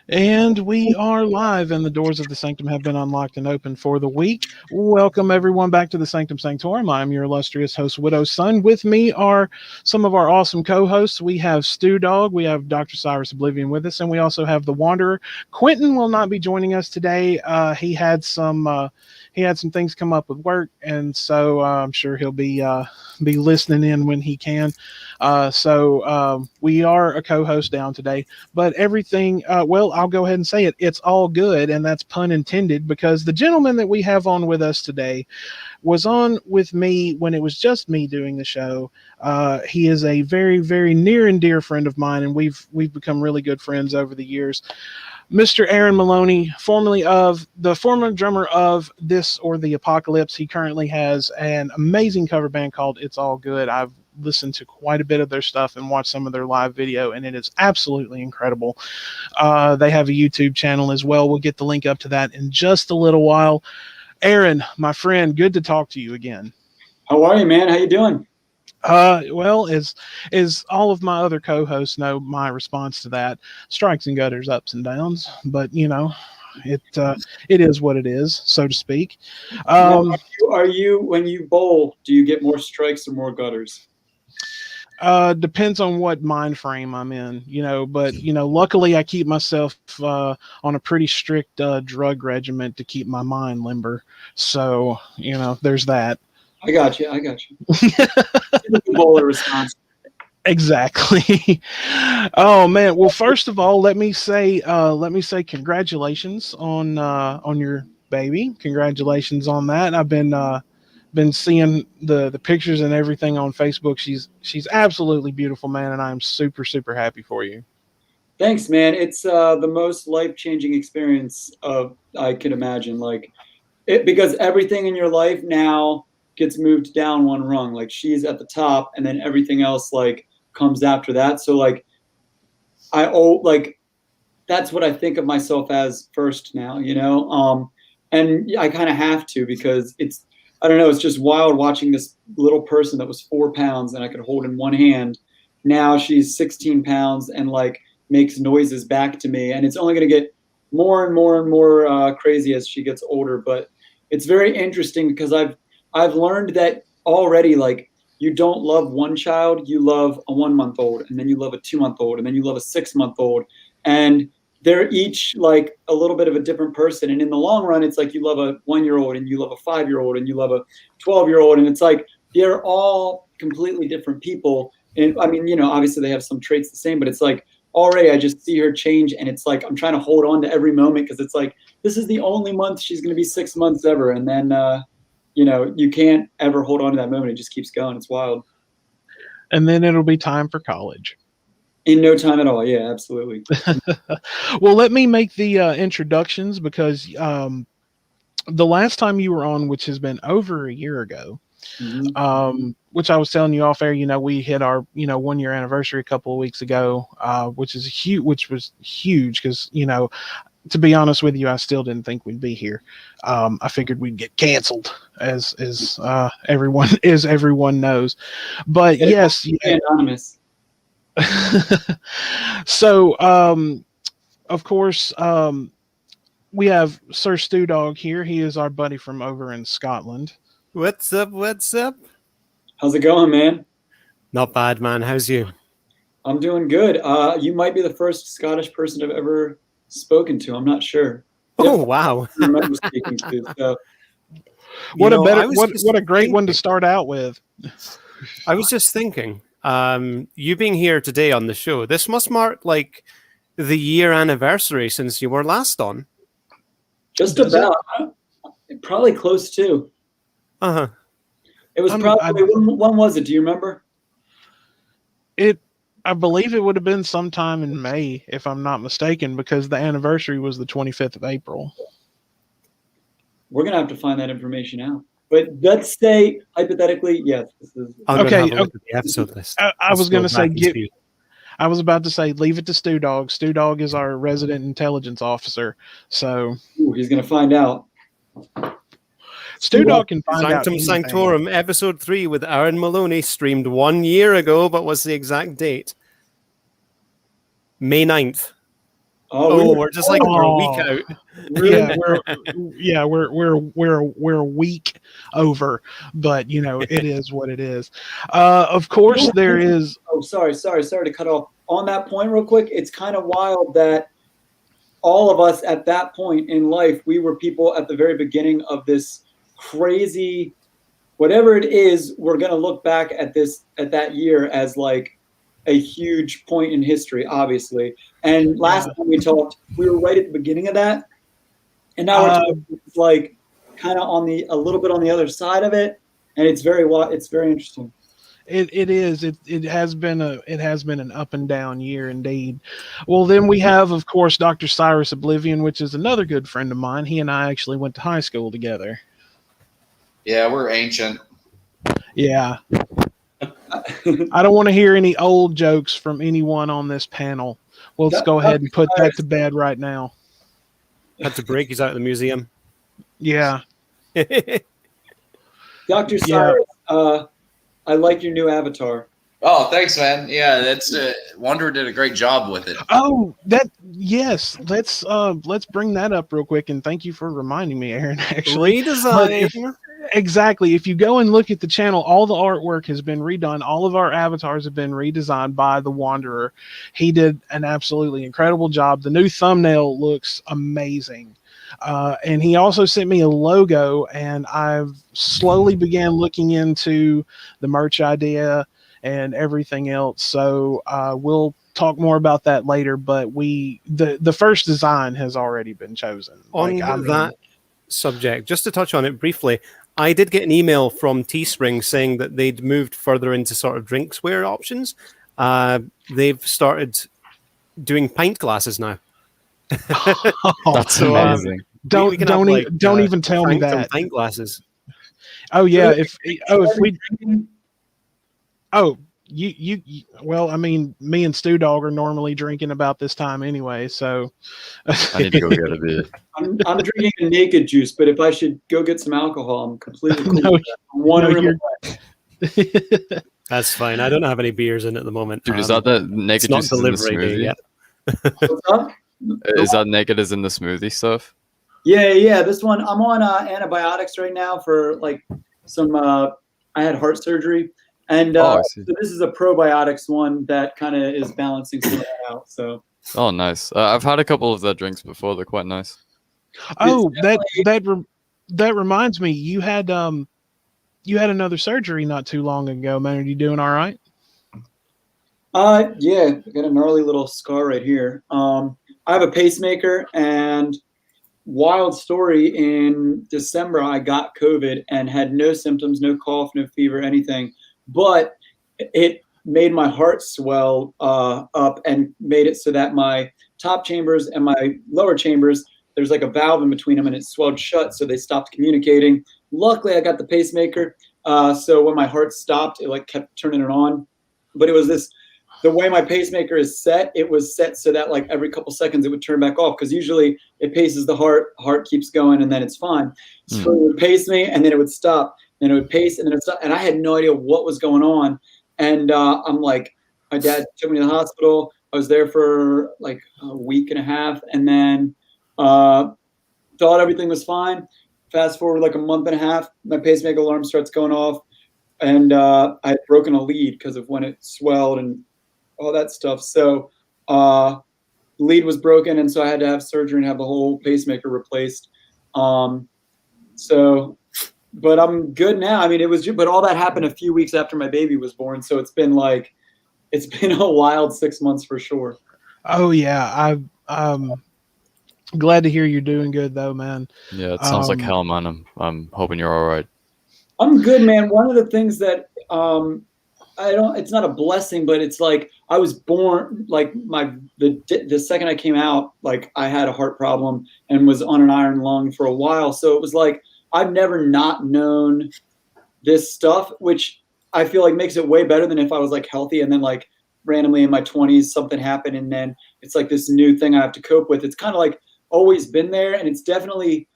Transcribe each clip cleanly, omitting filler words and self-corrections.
And we are live, and the doors of the Sanctum have been unlocked and open for the week. Welcome, everyone, back to the Sanctum Sanctorum. I'm your illustrious host, Widow's Son. With me are some of our awesome co hosts. We have Stu Dog, we have Dr. Cyrus Oblivion with us, and we also have the Wanderer. Quentin will not be joining us today. He had some things come up with work, and so I'm sure he'll be listening in when he can. So we are a co-host down today, but everything, well, I'll go ahead and say it. It's all good, and that's pun intended, because the gentleman that we have on with us today was on with me when it was just me doing the show. He is a very, very near and dear friend of mine, and we've become really good friends over the years. Mr. Aaron Maloney, formerly of the former drummer of This or the Apocalypse. He currently has an amazing cover band called It's All Good. I've listened to quite a bit of their stuff and watched some of their live video, and it is absolutely incredible. They have a YouTube channel as well. We'll get the link up to that in just a little while. Aaron, my friend, good to talk to you again. How are you, man? How you doing? Well, as all of my other co-hosts know, my response to that: strikes and gutters, ups and downs. But it is what it is, so to speak. Now, are you when you bowl? Do you get more strikes or more gutters? Depends on what mind frame I'm in, but luckily I keep myself on a pretty strict drug regimen to keep my mind limber. So there's that. I got you. Bowler response. Exactly. Oh man. Well, first of all, let me say congratulations on your baby. Congratulations on that. I've been seeing the pictures and everything on Facebook. She's absolutely beautiful, man, and I'm super, super happy for you. Thanks, man. It's the most life-changing experience I can imagine. Because everything in your life now gets moved down one rung. Like, she's at the top, and then everything else comes after that. So that's what I think of myself as first now, and I kind of have to, because I don't know, it's just wild watching this little person that was 4 pounds and I could hold in one hand. Now she's 16 pounds and makes noises back to me, and it's only going to get more and more and more crazy as she gets older. But it's very interesting because I've learned that already. You don't love one child, you love a 1-month-old, and then you love a 2-month-old, and then you love a 6-month-old, and they're each a little bit of a different person. And in the long run, it's you love a 1-year-old, and you love a 5-year-old, and you love a 12-year-old, and it's they're all completely different people. And I mean, obviously they have some traits the same, but it's already I just see her change, and it's I'm trying to hold on to every moment, because it's this is the only month she's going to be 6 months ever, and then you can't ever hold on to that moment. It just keeps going. It's wild. And then it'll be time for college. In no time at all. Yeah, absolutely. Well, let me make the introductions, because the last time you were on, which has been over a year ago, which I was telling you off air, we hit our 1-year anniversary a couple of weeks ago, which was huge, because to be honest with you, I still didn't think we'd be here. I figured we'd get canceled, as everyone knows. But yes, anonymous. So, of course, we have Sir Stu Dog here. He is our buddy from over in Scotland. What's up? How's it going, man? Not bad, man. How's you? I'm doing good. You might be the first Scottish person I've ever spoken to. I'm not sure. Oh, wow. I remember speaking to. So. What a great one to start out with. I was just thinking, you being here today on the show, this must mark the year anniversary since you were last on. Just about. Probably close to. Uh-huh. It was probably, when was it? Do you remember? I believe it would have been sometime in May, if I'm not mistaken, because the anniversary was the 25th of April. We're going to have to find that information out. But let's say, hypothetically, yes. This is okay. The episode list. I was going to say, I was about to say, leave it to Stu Dog. Stu Dog is our resident intelligence officer. So he's going to find out. Stu Dog can find out. Sanctum Sanctorum, episode 3 with Aaron Maloney, streamed 1 year ago, but what's the exact date? May 9th. Oh, we're just like we're a week out. We're a week over, but it is what it is. Of course, there is. Oh, sorry to cut off on that point real quick. It's kind of wild that all of us at that point in life, we were people at the very beginning of this crazy, whatever it is, we're going to look back at that year as like a huge point in history, obviously. And last time we talked, we were right at the beginning of that. And now we're talking like kind of a little bit on the other side of it. And it's very interesting. It is. It has been an up and down year indeed. Well, then we have, of course, Dr. Cyrus Oblivion, which is another good friend of mine. He and I actually went to high school together. Yeah, we're ancient. Yeah. I don't want to hear any old jokes from anyone on this panel. Well, let's go ahead and put that to bed right now. Had to break. He's out of the museum. Yeah. Dr. Cyrus, I like your new avatar. Oh, thanks, man. Yeah, that's Wonder did a great job with it. Oh, yes. Let's bring that up real quick, and thank you for reminding me, Aaron. Actually, redesign. Exactly. If you go and look at the channel, all the artwork has been redone. All of our avatars have been redesigned by the Wanderer. He did an absolutely incredible job. The new thumbnail looks amazing. And he also sent me a logo, and I've slowly began looking into the merch idea and everything else. So we'll talk more about that later. But the first design has already been chosen. On that subject, just to touch on it briefly, I did get an email from Teespring saying that they'd moved further into sort of drinksware options. They've started doing pint glasses now. That's amazing. Don't even tell me that. Pint glasses. Oh yeah, well, I mean, me and Stu Dog are normally drinking about this time anyway, so I need to go get a beer. I'm drinking a naked juice, but if I should go get some alcohol, I'm completely cool. That's fine. I don't have any beers in at the moment. Dude, is that the naked juice in the smoothie? Yet. What's up? Is that naked as in the smoothie stuff? Yeah. This one, I'm on antibiotics right now for like some. I had heart surgery, and so this is a probiotics one that kind of is balancing some of that out. So. Oh, nice. I've had a couple of their drinks before. They're quite nice. Oh, that reminds me. You had another surgery not too long ago, man. Are you doing all right? Yeah, I got a gnarly little scar right here. I have a pacemaker, and wild story, in December I got COVID and had no symptoms, no cough, no fever, anything, but it made my heart swell up and made it so that my top chambers and my lower chambers, there's like a valve in between them, and it swelled shut, so they stopped communicating. Luckily, I got the pacemaker, so when my heart stopped, it like kept turning it on. But it was the way my pacemaker is set, it was set so that like every couple seconds it would turn back off, because usually it paces the heart keeps going, and then it's fine. So it would pace me, and then it would stop, and it would pace, and then it would stop, and I had no idea what was going on. And I'm like, my dad took me to the hospital. I was there for like a week and a half, and then thought everything was fine. Fast forward like a month and a half, my pacemaker alarm starts going off, and I had broken a lead because of when it swelled and all that stuff. So the lead was broken, and so I had to have surgery and have the whole pacemaker replaced. But I'm good now. I mean, but all that happened a few weeks after my baby was born. So it's been a wild 6 months for sure. Oh yeah. I'm glad to hear you're doing good though, man. Yeah, it sounds like hell, man. I'm hoping you're all right. I'm good, man. One of the things that it's not a blessing, but it's like I was born, like the second I came out, like I had a heart problem and was on an iron lung for a while. So it was like, I've never not known this stuff, which I feel like makes it way better than if I was like healthy and then like randomly in my 20s something happened, and then it's like this new thing I have to cope with. It's kind of like always been there, and it's definitely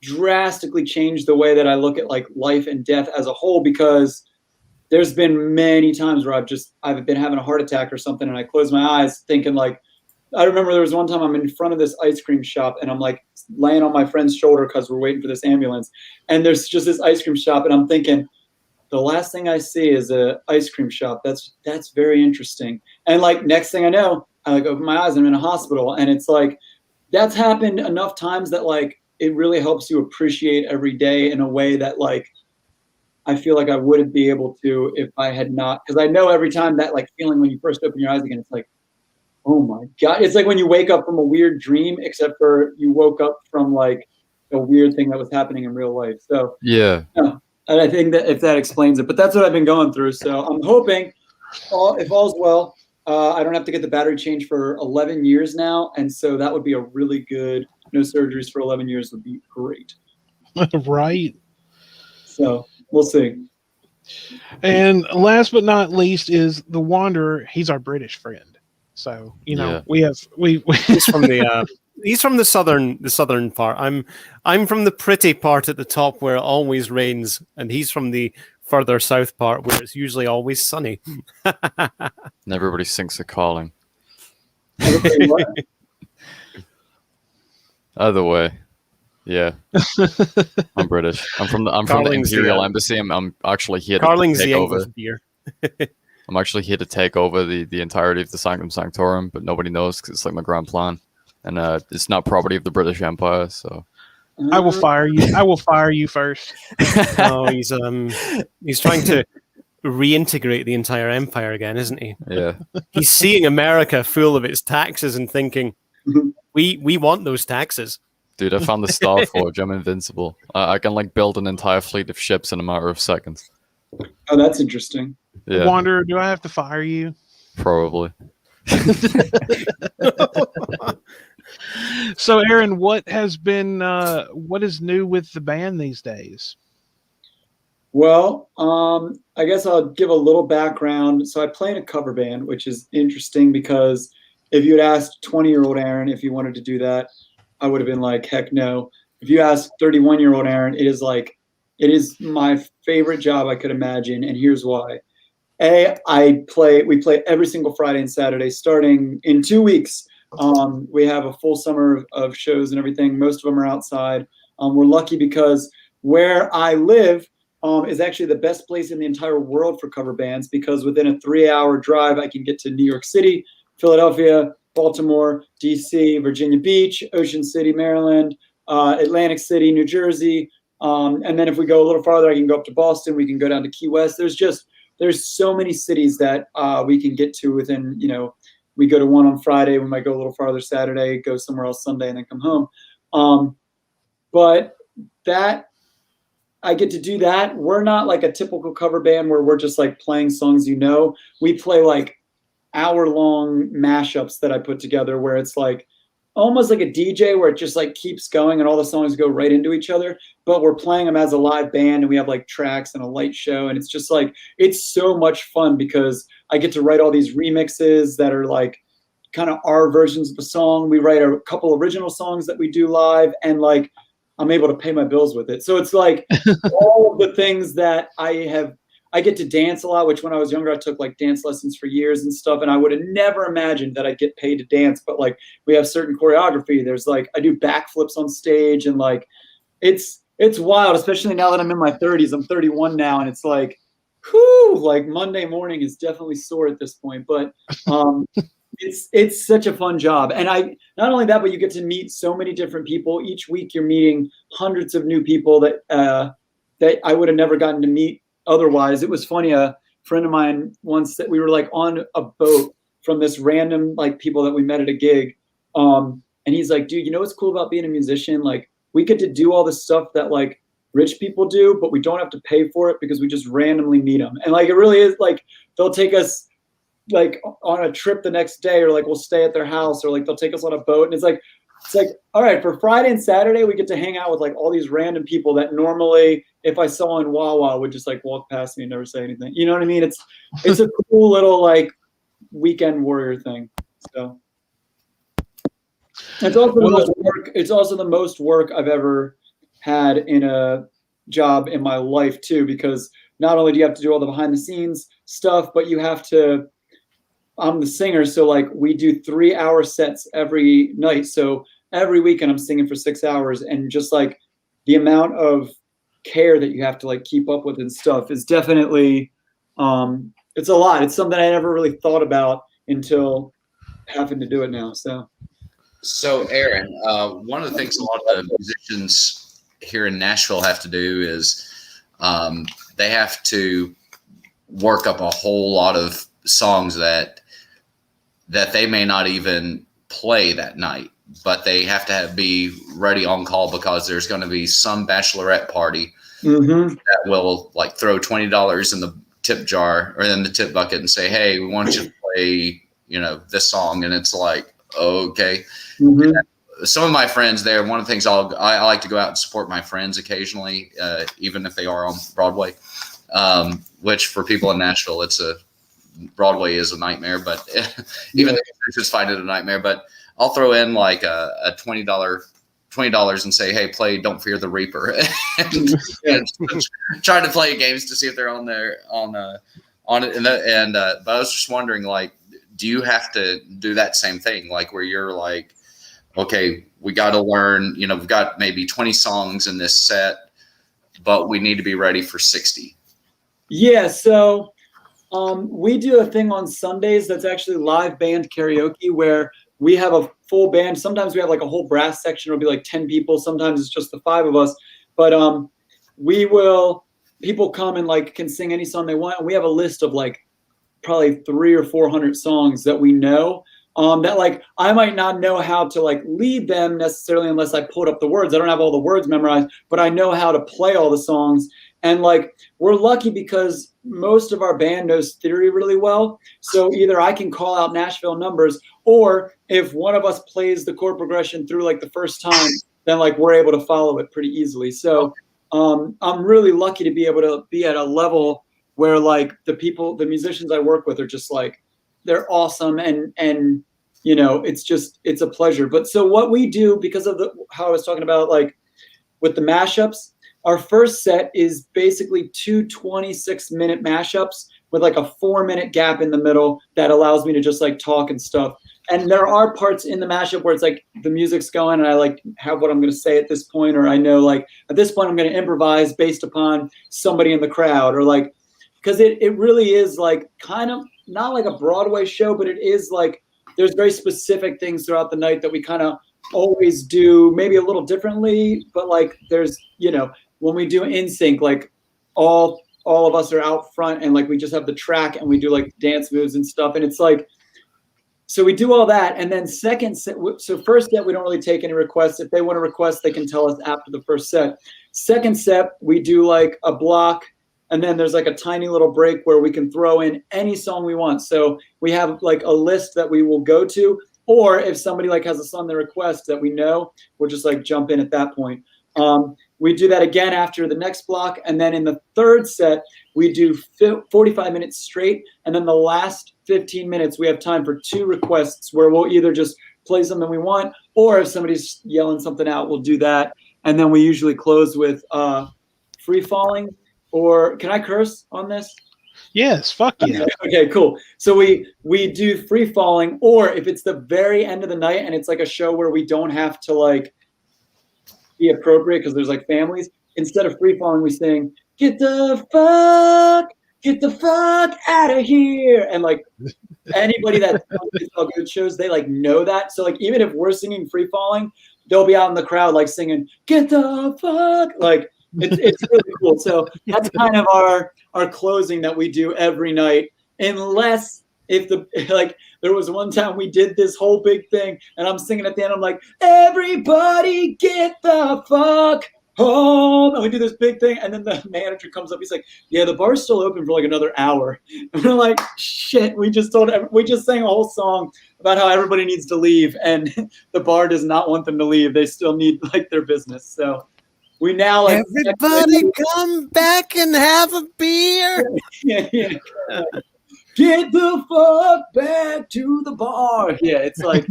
drastically changed the way that I look at like life and death as a whole, because there's been many times where I've been having a heart attack or something, and I close my eyes thinking like I remember there was one time I'm in front of this ice cream shop and I'm like laying on my friend's shoulder because we're waiting for this ambulance. And there's just this ice cream shop and I'm thinking, the last thing I see is a ice cream shop. That's very interesting. And like next thing I know, I like open my eyes and I'm in a hospital. And it's like, that's happened enough times that like, it really helps you appreciate every day in a way that like, I feel like I wouldn't be able to if I had not, because I know every time that like feeling when you first open your eyes again, it's like, oh my God. It's like when you wake up from a weird dream, except for you woke up from like a weird thing that was happening in real life. So Yeah. And I think that if that explains it, but that's what I've been going through. So I'm hoping if all's well, I don't have to get the battery changed for 11 years now. And so that would be a really good, no surgeries for 11 years would be great. Right. So we'll see. And last but not least is the Wanderer. He's our British friend. So, you know, Yeah. we He's from the he's from the southern part. I'm from the pretty part at the top where it always rains, and he's from the further south part where it's usually always sunny. And everybody sings the calling. Either way. Yeah. I'm British. I'm from the Carling's Imperial the, Embassy. I'm actually here to Carling's take the over. English beer. I'm actually here to take over the entirety of the Sanctum Sanctorum, but nobody knows because it's like my grand plan. And it's not property of the British Empire, so I will fire you. I will fire you first. No, he's trying to reintegrate the entire empire again, isn't he? yeah. He's seeing America full of its taxes and thinking, we want those taxes. Dude, I found the Star Forge. I'm invincible. I can like build an entire fleet of ships in a matter of seconds. Oh, that's interesting. Yeah, Wanderer, do I have to fire you? probably. So, Aaron, what is new with the band these days? Well, I guess I'll give a little background. So I play in a cover band, which is interesting because if you had asked 20-year-old Aaron if he wanted to do that, I would have been like, heck no. If you ask 31-year-old Aaron, it is my favorite job I could imagine, and here's why. We play every single Friday and Saturday starting in 2 weeks. We have a full summer of shows and everything. Most of them are outside. We're lucky because where I live is actually the best place in the entire world for cover bands because within a 3-hour drive, I can get to New York City, Philadelphia, Baltimore, DC, Virginia Beach, Ocean City, Maryland, Atlantic City, New Jersey. And then if we go a little farther, I can go up to Boston. We can go down to Key West. There's so many cities that we can get to within, we go to one on Friday. We might go a little farther Saturday, go somewhere else Sunday, and then come home. But that I get to do that. We're not like a typical cover band where we're just like playing songs. We play like hour-long mashups that I put together where it's like almost like a DJ where it just like keeps going and all the songs go right into each other, but we're playing them as a live band and we have like tracks and a light show. And it's just like, it's so much fun because I get to write all these remixes that are like kind of our versions of the song. We write a couple original songs that we do live and like, I'm able to pay my bills with it. So it's like all of the things that I get to dance a lot, which when I was younger, I took like dance lessons for years and stuff. And I would have never imagined that I'd get paid to dance. But like we have certain choreography. There's like, I do backflips on stage and like, it's wild, especially now that I'm in my 30s. I'm 31 now. And it's like, whew, like Monday morning is definitely sore at this point. But it's such a fun job. And not only that, but you get to meet so many different people. Each week you're meeting hundreds of new people that I would have never gotten to meet otherwise. It was funny. A friend of mine once that we were like on a boat from this random like people that we met at a gig. And he's like, dude, you know what's cool about being a musician? Like we get to do all this stuff that like rich people do, but we don't have to pay for it because we just randomly meet them. And like, it really is like, they'll take us like on a trip the next day, or like we'll stay at their house, or like they'll take us on a boat. And it's like, all right, for Friday and Saturday, we get to hang out with like all these random people that normally, if I saw in Wawa, would just like walk past me and never say anything. You know what I mean? It's a cool little like weekend warrior thing. So it's also the most work. It's also the most work I've ever had in a job in my life too, because not only do you have to do all the behind the scenes stuff, but you have to I'm the singer, so like we do 3-hour sets every night. So every weekend I'm singing for 6 hours, and just like the amount of care that you have to like keep up with and stuff is definitely it's a lot. It's something I never really thought about until having to do it now. So Aaron, one of the things a lot of musicians here in Nashville have to do is they have to work up a whole lot of songs that they may not even play that night, but they have to be ready on call because there's going to be some bachelorette party that will like throw $20 in the tip jar or in the tip bucket and say, hey, we want you to play, this song. And it's like, okay. Some of my friends there, one of the things I like to go out and support my friends occasionally, even if they are on Broadway, which for people in Nashville, Broadway is a nightmare, but even the musicians find it a nightmare. But I'll throw in like a $20 and say, hey, play Don't Fear the Reaper. and trying to play games to see if they're on there on it. But I was just wondering, like, do you have to do that same thing? Like where you're like, okay, we got to learn, we've got maybe 20 songs in this set, but we need to be ready for 60. Yeah. So we do a thing on Sundays that's actually live band karaoke where we have a full band. Sometimes we have like a whole brass section. It'll be like 10 people. Sometimes it's just the 5 of us. But people come and like can sing any song they want. And we have a list of like probably 300 or 400 songs that we know. That like I might not know how to like lead them necessarily unless I pulled up the words. I don't have all the words memorized, but I know how to play all the songs. And like we're lucky because most of our band knows theory really well. So either I can call out Nashville numbers, or if one of us plays the chord progression through like the first time, then like we're able to follow it pretty easily. So I'm really lucky to be able to be at a level where like the musicians I work with are just like, they're awesome. And it's a pleasure. But so what we do, because of how I was talking about, like with the mashups, our first set is basically 2 26-minute mashups with like a 4-minute gap in the middle that allows me to just like talk and stuff. And there are parts in the mashup where it's like the music's going and I like have what I'm going to say at this point, or I know like at this point I'm going to improvise based upon somebody in the crowd, or like, because it really is like kind of not like a Broadway show, but it is like there's very specific things throughout the night that we kind of always do maybe a little differently, but like there's, when we do In Sync, like all of us are out front and like we just have the track and we do like dance moves and stuff. And it's like, so we do all that. And then first set, we don't really take any requests. If they want to request, they can tell us after the first set. Second set, we do like a block. And then there's like a tiny little break where we can throw in any song we want. So we have like a list that we will go to, or if somebody like has a song they request that we know, we'll just like jump in at that point. We do that again after the next block. And then in the third set, we do 45 minutes straight. And then the last 15 minutes, we have time for 2 requests where we'll either just play something we want, or if somebody's yelling something out, we'll do that. And then we usually close with Free Falling. Or can I curse on this? Yes, fuck yeah. Okay, cool. So we do Free Falling, or if it's the very end of the night and it's like a show where we don't have to like be appropriate because there's like families, instead of Free Falling, we sing, get the fuck out of here. And like anybody that all good shows, they like know that. So like even if we're singing Free Falling, they'll be out in the crowd like singing, get the fuck, like it's really cool. So that's kind of our closing that we do every night, unless if there was one time we did this whole big thing and I'm singing at the end, I'm like, everybody get the fuck home. And we do this big thing. And then the manager comes up. He's like, yeah, the bar's still open for like another hour. And we're like, shit, we just sang a whole song about how everybody needs to leave. And the bar does not want them to leave. They still need like their business. So we now like everybody come back and have a beer. Yeah. Get the fuck back to the bar. Yeah, it's like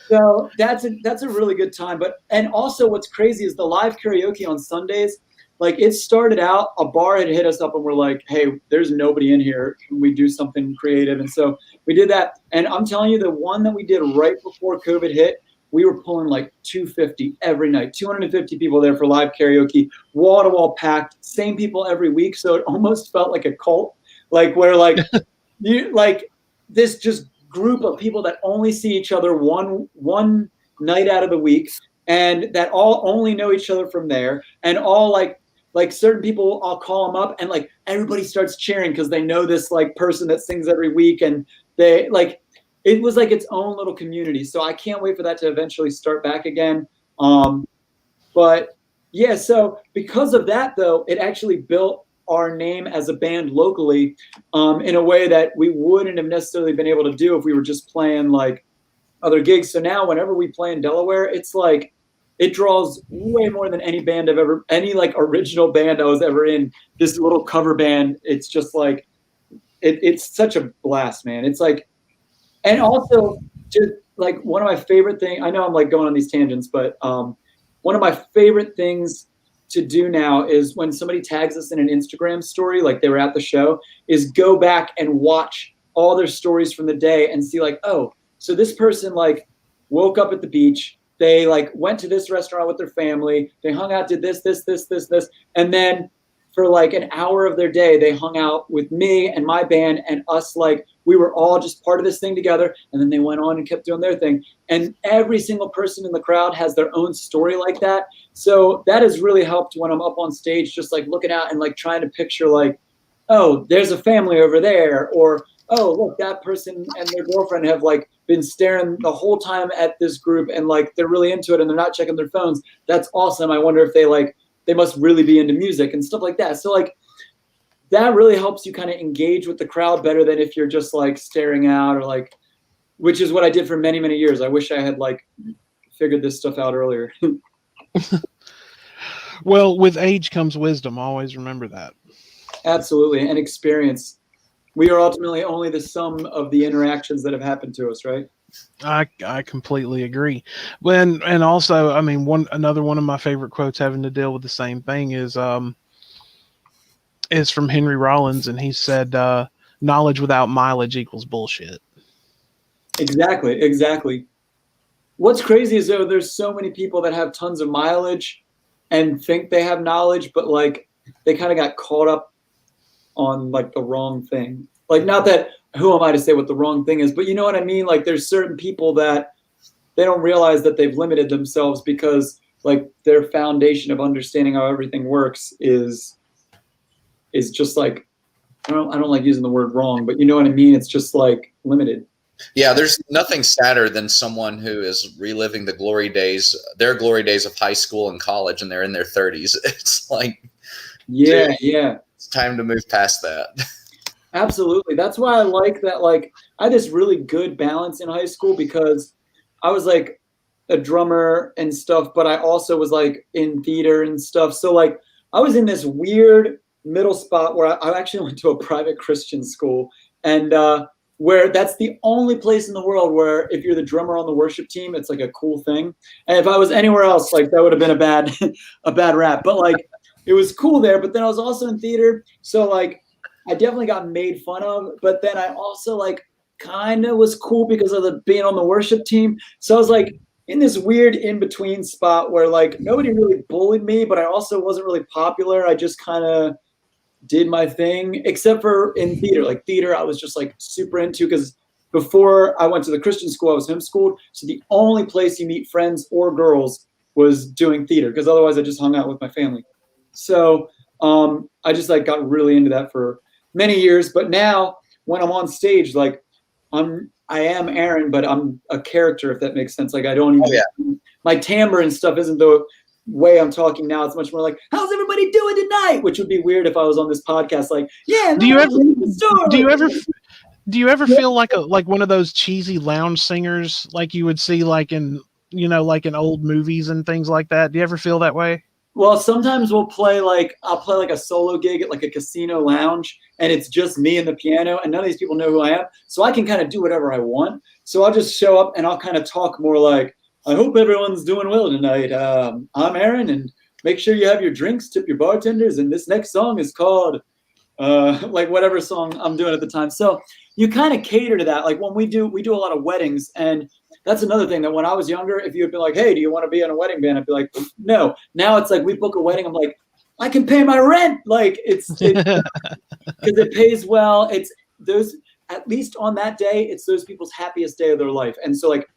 so that's a really good time. And also what's crazy is the live karaoke on Sundays. like it started out, a bar had hit us up and we're like, hey, there's nobody in here. Can we do something creative? And so we did that. And I'm telling you, the one that we did right before COVID hit, we were pulling like 250 every night, 250 people there for live karaoke, wall to wall packed, same people every week. So it almost felt like a cult, like where like you like this just group of people that only see each other one night out of the week, and that all only know each other from there, and all like certain people, I'll call them up and like everybody starts cheering because they know this like person that sings every week, and they like it was like its own little community. So I can't wait for that to eventually start back again. But yeah, so because of that though, it actually built our name as a band locally in a way that we wouldn't have necessarily been able to do if we were just playing like other gigs. So now whenever we play in Delaware, it's like it draws way more than any band any like original band I was ever in. This little cover band, it's just like it's such a blast, man. It's like, and also just like one of my favorite things, I know I'm like going on these tangents, but one of my favorite things to do now is when somebody tags us in an Instagram story, like they were at the show, is go back and watch all their stories from the day and see like, oh, so this person like woke up at the beach, they like went to this restaurant with their family, they hung out, did this, and then for like an hour of their day, they hung out with me and my band and us, like we were all just part of this thing together. And then they went on and kept doing their thing. And every single person in the crowd has their own story like that. So that has really helped when I'm up on stage, just like looking out and like trying to picture like, oh, there's a family over there, or oh, look, that person and their girlfriend have like been staring the whole time at this group and like they're really into it and they're not checking their phones. That's awesome. I wonder if they must really be into music and stuff like that. So like that really helps you kind of engage with the crowd better than if you're just like staring out, or like, which is what I did for many, many years. I wish I had like figured this stuff out earlier. Well, with age comes wisdom. Always remember that. Absolutely. And experience. We are ultimately only the sum of the interactions that have happened to us, right? I completely agree. And also, I mean, another one of my favorite quotes having to deal with the same thing is from Henry Rollins, and he said, "Knowledge without mileage equals bullshit." Exactly. What's crazy is though there's so many people that have tons of mileage and think they have knowledge, but like they kind of got caught up on like the wrong thing. Like, not that who am I to say what the wrong thing is, but you know what I mean? Like there's certain people that they don't realize that they've limited themselves because like their foundation of understanding how everything works is just like, I don't like using the word wrong, but you know what I mean? It's just like limited. Yeah, there's nothing sadder than someone who is reliving their glory days of high school and college, and they're in their 30s. It's like, yeah, dude, yeah. It's time to move past that. Absolutely. That's why I like that. Like I had this really good balance in high school because I was like a drummer and stuff, but I also was like in theater and stuff. So like I was in this weird middle spot where I actually went to a private Christian school, and where that's the only place in the world where if you're the drummer on the worship team, it's like a cool thing. And if I was anywhere else, like that would have been a bad rap. But like it was cool there. But then I was also in theater, so like I definitely got made fun of. But then I also like kind of was cool because of being on the worship team. So I was like in this weird in between spot where like nobody really bullied me, but I also wasn't really popular. I just kind of did my thing, except for in theater. Like theater, I was just like super into, because before I went to the Christian school, I was homeschooled. So the only place you meet friends or girls was doing theater, because otherwise I just hung out with my family. So I just like got really into that for many years. But now when I'm on stage, like I am Aaron, but I'm a character, if that makes sense. Like I don't even, my timbre and stuff isn't the way I'm talking now. It's much more like, how's everybody doing tonight? Which would be weird if I was on this podcast. Like, yeah. Do you ever feel like one of those cheesy lounge singers, like you would see like in, like in old movies and things like that? Do you ever feel that way? Well, sometimes I'll play like a solo gig at like a casino lounge, and it's just me and the piano, and none of these people know who I am. So I can kind of do whatever I want. So I'll just show up and I'll kind of talk more like, I hope everyone's doing well tonight. I'm Aaron, and make sure you have your drinks, tip your bartenders, and this next song is called like whatever song I'm doing at the time. So you kind of cater to that. Like when we do a lot of weddings, and that's another thing that when I was younger, if you had been like, hey, do you want to be in a wedding band? I'd be like, no. Now it's like we book a wedding. I'm like, I can pay my rent. Like it's because it pays well. It's those, at least on that day, it's those people's happiest day of their life. And so like,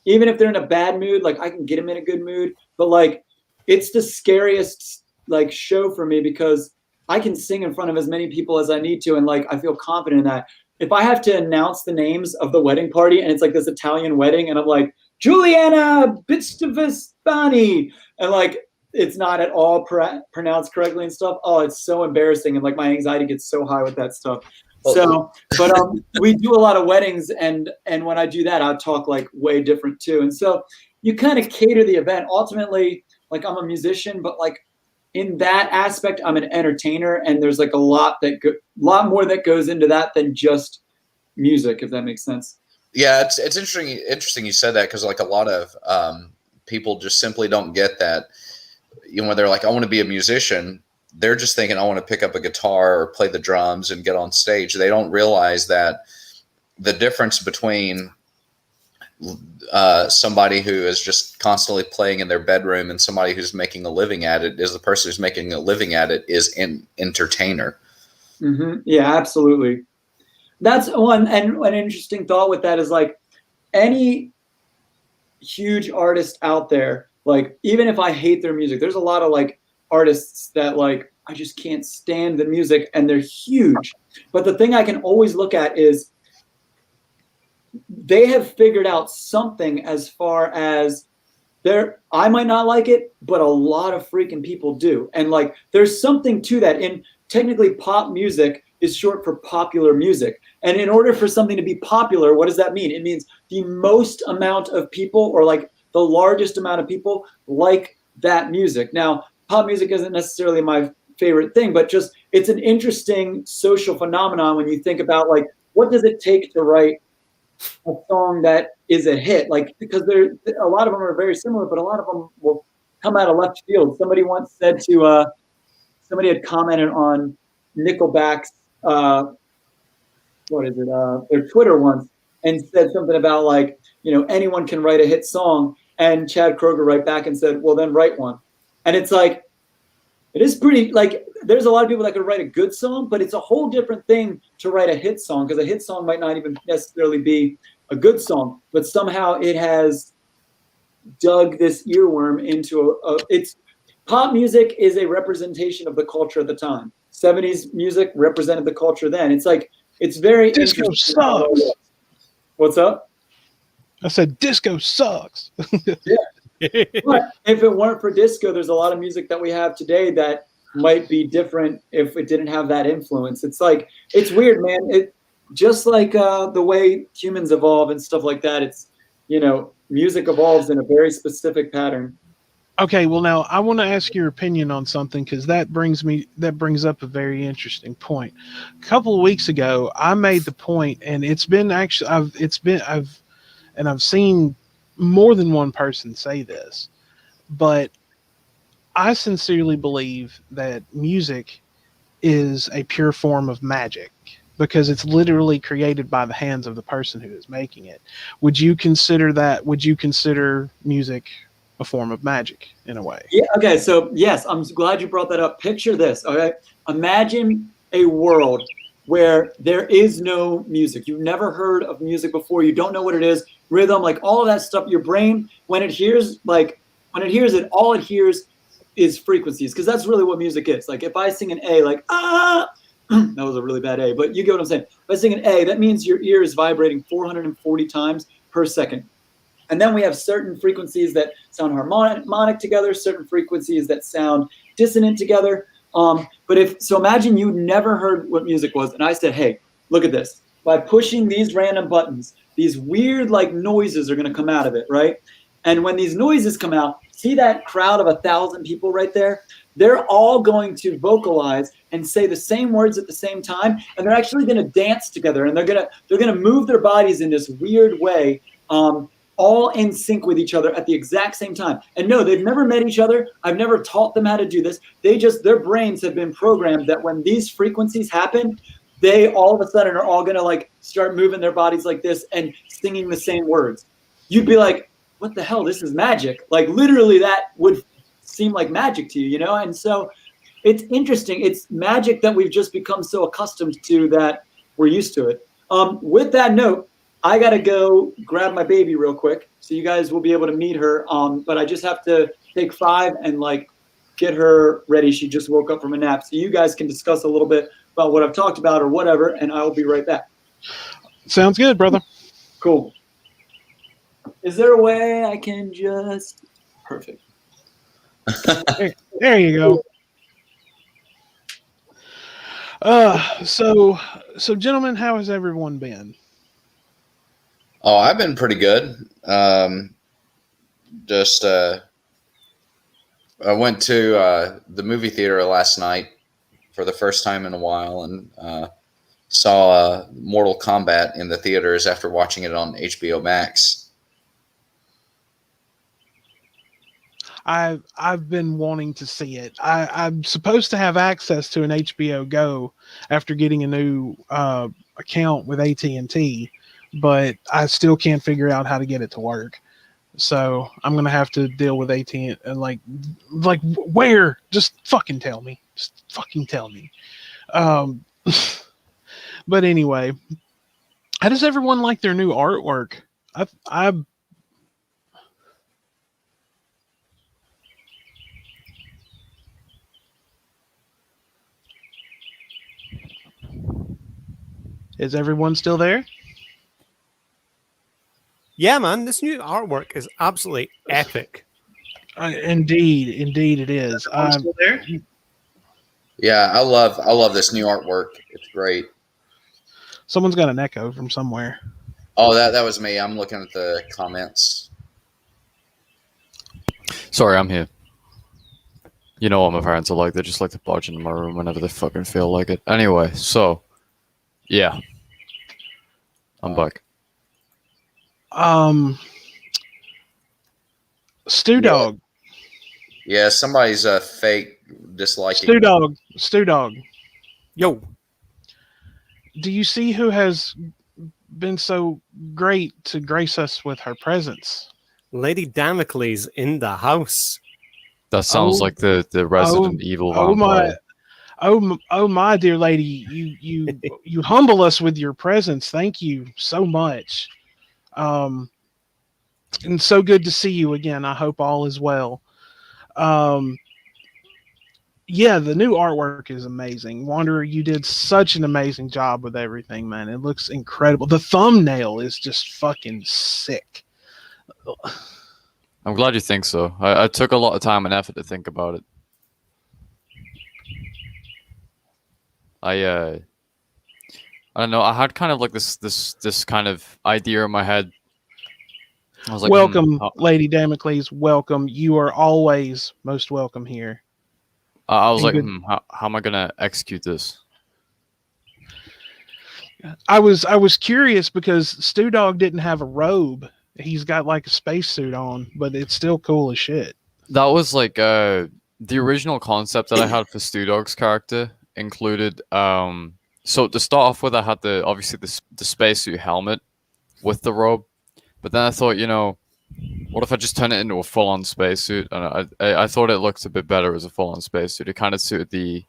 even if they're in a bad mood, like I can get them in a good mood, but like it's the scariest like show for me because I can sing in front of as many people as I need to. And like, I feel confident in that. If I have to announce the names of the wedding party and it's like this Italian wedding and I'm like, Juliana Bistavespani, and like, it's not at all pronounced correctly and stuff. Oh, it's so embarrassing. And like my anxiety gets so high with that stuff. So, but we do a lot of weddings, and when I do that, I talk like way different too. And so you kind of cater the event. Ultimately, like I'm a musician, but like in that aspect, I'm an entertainer, and there's like a lot more that goes into that than just music, if that makes sense. Yeah, it's interesting you said that, because like a lot of people just simply don't get that. You know, they're like, I want to be a musician. They're just thinking, I want to pick up a guitar or play the drums and get on stage. They don't realize that the difference between somebody who is just constantly playing in their bedroom and somebody who's making a living at it is the person who's making a living at it is an entertainer. Mm-hmm. Yeah, absolutely. That's one. And an interesting thought with that is like any huge artist out there, like even if I hate their music, there's a lot of like artists that like I just can't stand the music and they're huge. But the thing I can always look at is they have figured out something as far as I might not like it, but a lot of freaking people do. And like there's something to that. And technically pop music is short for popular music. And in order for something to be popular, what does that mean? It means the most amount of people, or like the largest amount of people, like that music. Now, pop music isn't necessarily my favorite thing, but just it's an interesting social phenomenon when you think about like, what does it take to write a song that is a hit? Like, because a lot of them are very similar, but a lot of them will come out of left field. Somebody once said to, somebody had commented on Nickelback's, their Twitter once, and said something about like, you know, anyone can write a hit song. And Chad Kroeger wrote back and said, well, then write one. And it's like, it is pretty, like, there's a lot of people that could write a good song, but it's a whole different thing to write a hit song, because a hit song might not even necessarily be a good song, but somehow it has dug this earworm into pop music is a representation of the culture at the time. 70s music represented the culture then. It's like, it's very disco sucks. What's up? I said disco sucks. Yeah. But if it weren't for disco, there's a lot of music that we have today that might be different if it didn't have that influence. It's like, it's weird, man. It just like the way humans evolve and stuff like that. It's, you know, music evolves in a very specific pattern. Okay, well now I want to ask your opinion on something, because that brings up a very interesting point. A couple of weeks ago, I made the point, and I've seen more than one person say this, but I sincerely believe that music is a pure form of magic, because it's literally created by the hands of the person who is making it. Would you consider music a form of magic in a way? Yeah. Okay. So yes, I'm glad you brought that up. Picture this. Okay. Imagine a world where there is no music. You've never heard of music before. You don't know what it is. Rhythm, like all of that stuff. Your brain, when it hears it, all it hears is frequencies, because that's really what music is. Like if I sing an A, like that was a really bad A, but you get what I'm saying. If I sing an A, that means your ear is vibrating 440 times per second. And then we have certain frequencies that sound harmonic together, certain frequencies that sound dissonant together. So imagine you never heard what music was, and I said, hey, look at this. By pushing these random buttons, these weird like noises are going to come out of it, right? And when these noises come out, see that crowd of 1,000 people right there? They're all going to vocalize and say the same words at the same time, and they're actually going to dance together, and they're going to move their bodies in this weird way. all in sync with each other at the exact same time. And no, they've never met each other. I've never taught them how to do this. Their brains have been programmed that when these frequencies happen, they all of a sudden are all gonna like start moving their bodies like this and singing the same words. You'd be like, what the hell? This is magic. Like literally that would seem like magic to you, you know? And so it's interesting. It's magic that we've just become so accustomed to that we're used to it. With that note, I got to go grab my baby real quick. So you guys will be able to meet her. But I just have to take 5 and like get her ready. She just woke up from a nap. So you guys can discuss a little bit about what I've talked about or whatever, and I'll be right back. Sounds good, brother. Cool. Is there a way I can just... Perfect. There you go. So gentlemen, how has everyone been? Oh, I've been pretty good. I went to the movie theater last night for the first time in a while and saw Mortal Kombat in the theaters after watching it on HBO Max. I've been wanting to see it. I'm supposed to have access to an HBO Go after getting a new account with AT&T, but I still can't figure out how to get it to work. So I'm gonna have to deal with AT&T and like where? Just fucking tell me. Just fucking tell me. But anyway, how does everyone like their new artwork? I've Is everyone still there? Yeah, man, this new artwork is absolutely epic. Indeed it is. Still there? Yeah, I love this new artwork. It's great. Someone's got an echo from somewhere. Oh, that was me. I'm looking at the comments. Sorry, I'm here. You know what my parents are like. They just like to barge into my room whenever they fucking feel like it. Anyway, so, yeah. I'm back. Stew Dog. Yeah, somebody's fake disliking. Stew Dog. Yo, Do you see who has been so great to grace us with her presence? Lady Damocles in the house. That sounds like the Resident Evil vampire. Oh my dear lady, you humble us with your presence. Thank you so much. And so good to see you again. I hope all is well. Yeah, the new artwork is amazing. Wanderer, you did such an amazing job with everything, man. It looks incredible. The thumbnail is just fucking sick. I'm glad you think so. I took a lot of time and effort to think about it. I don't know. I had kind of like this kind of idea in my head. I was like, welcome, Lady Damocles. Welcome. You are always most welcome here. I was like, how am I gonna execute this? I was curious because Stew Dog didn't have a robe. He's got like a spacesuit on, but it's still cool as shit. That was like the original concept that I had for Stew Dog's character included. So to start off with, I had obviously the spacesuit helmet with the robe, but then I thought, what if I just turn it into a full-on spacesuit? And I thought it looked a bit better as a full-on spacesuit. It kind of suited the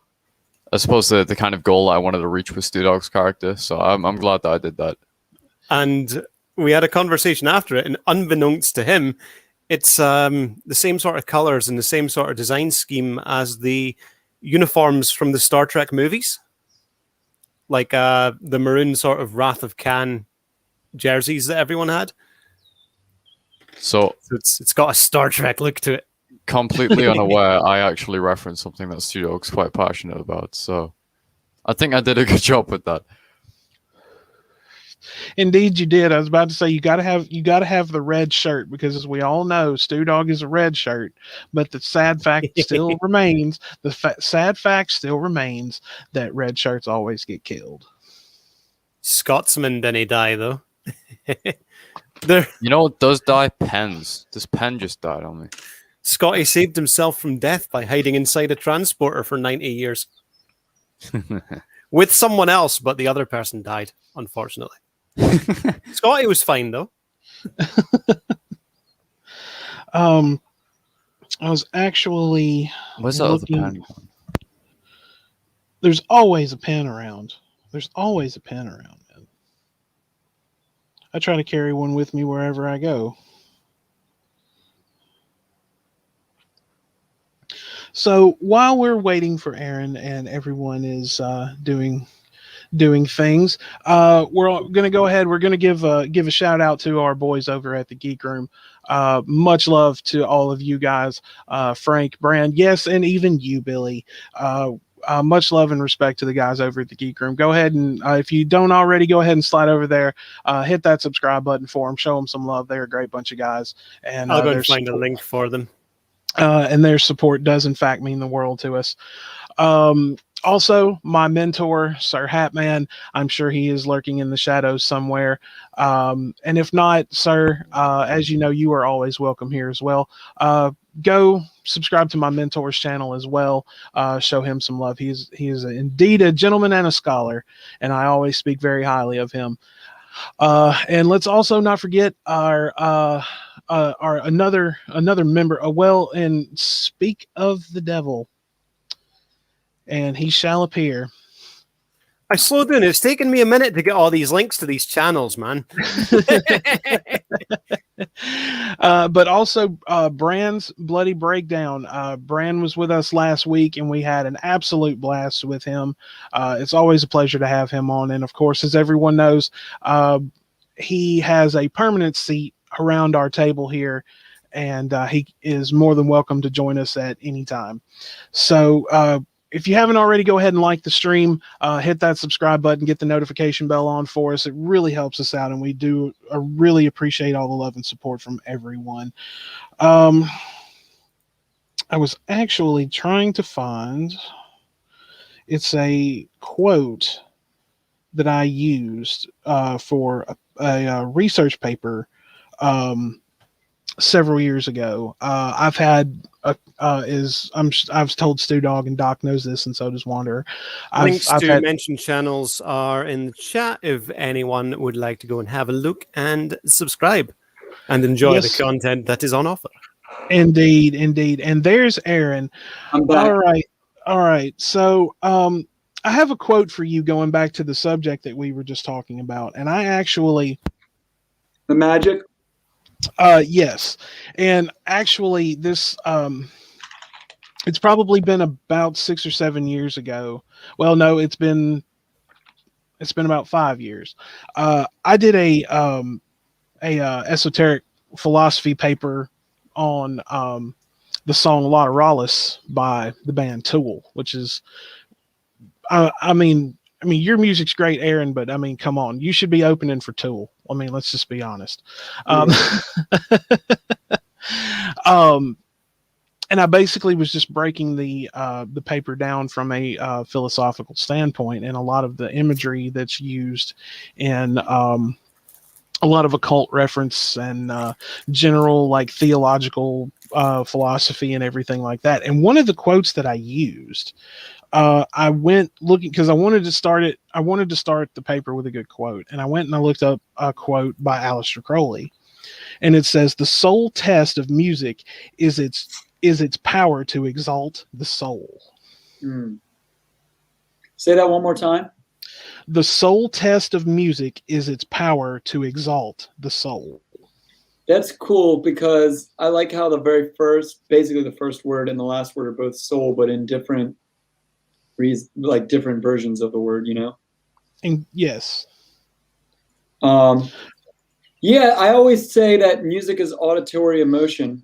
kind of goal I wanted to reach with Stew Dog's character. So I'm glad that I did that. And we had a conversation after it, and unbeknownst to him, it's the same sort of colors and the same sort of design scheme as the uniforms from the Star Trek movies. Like the maroon sort of Wrath of Khan jerseys that everyone had. So it's got a Star Trek look to it. Completely unaware, I actually referenced something that Stew Dog's quite passionate about. So I think I did a good job with that. Indeed, you did. I was about to say you got to have the red shirt because, as we all know, Stew Dog is a red shirt. But the sad fact still remains. Sad fact still remains that red shirts always get killed. Scotsman didn't he die though? There, You know what does die? Pens. This pen just died on me. Scotty saved himself from death by hiding inside a transporter for 90 years. With someone else, but the other person died, unfortunately. Scotty was fine, though. I was actually Where's that other looking. pen? There's always a pen around. There's always a pen around, man. I try to carry one with me wherever I go. So while we're waiting for Aaron and everyone is doing things, we're going to go ahead. We're going to give a shout out to our boys over at the Geek Room. Much love to all of you guys, Frank, Brand, yes, and even you, Billy. Much love and respect to the guys over at the Geek Room. Go ahead and if you don't already, go ahead and slide over there, hit that subscribe button for them, show them some love. They're a great bunch of guys, and I'll go and find a link for them. And their support does in fact mean the world to us. Also, my mentor, Sir Hatman, I'm sure he is lurking in the shadows somewhere. And if not, sir, as you know, you are always welcome here as well. Go subscribe to my mentor's channel as well. Show him some love. He is indeed a gentleman and a scholar, and I always speak very highly of him. And let's also not forget our another member. And speak of the devil, and he shall appear. I slowed down. It's taken me a minute to get all these links to these channels, man. But also Brand's Bloody Breakdown. Brand was with us last week, and we had an absolute blast with him. It's always a pleasure to have him on. And of course, as everyone knows, he has a permanent seat around our table here, and he is more than welcome to join us at any time. So if you haven't already, go ahead and like the stream, hit that subscribe button, get the notification bell on for us. It really helps us out, and we do really appreciate all the love and support from everyone. I was actually trying to find, it's a quote that I used for a research paper several years ago. I've told Stu Dog, and Doc knows this, and so does Wanderer. Links to mentioned channels are in the chat if anyone would like to go and have a look and subscribe and enjoy the content that is on offer. Indeed. And there's Aaron. I'm back. All right. So I have a quote for you going back to the subject that we were just talking about, and I actually The magic. Yes. And actually this it's probably been about 6 or 7 years ago. Well, no, it's been about 5 years. I did a esoteric philosophy paper on the song Lateralus by the band Tool, which is I mean your music's great, Aaron, but I mean, come on, you should be opening for Tool. I mean, let's just be honest. And I basically was just breaking the paper down from a philosophical standpoint, and a lot of the imagery that's used in a lot of occult reference and general like theological philosophy and everything like that. And one of the quotes that I used, I went looking because I wanted to start it. I wanted to start the paper with a good quote, and I went and I looked up a quote by Aleister Crowley, and it says, "The sole test of music is its power to exalt the soul." Say that one more time. The sole test of music is its power to exalt the soul. That's cool, because I like how basically the first word and the last word are both soul, but in different different versions of the word, you know? And yes. Yeah, I always say that music is auditory emotion.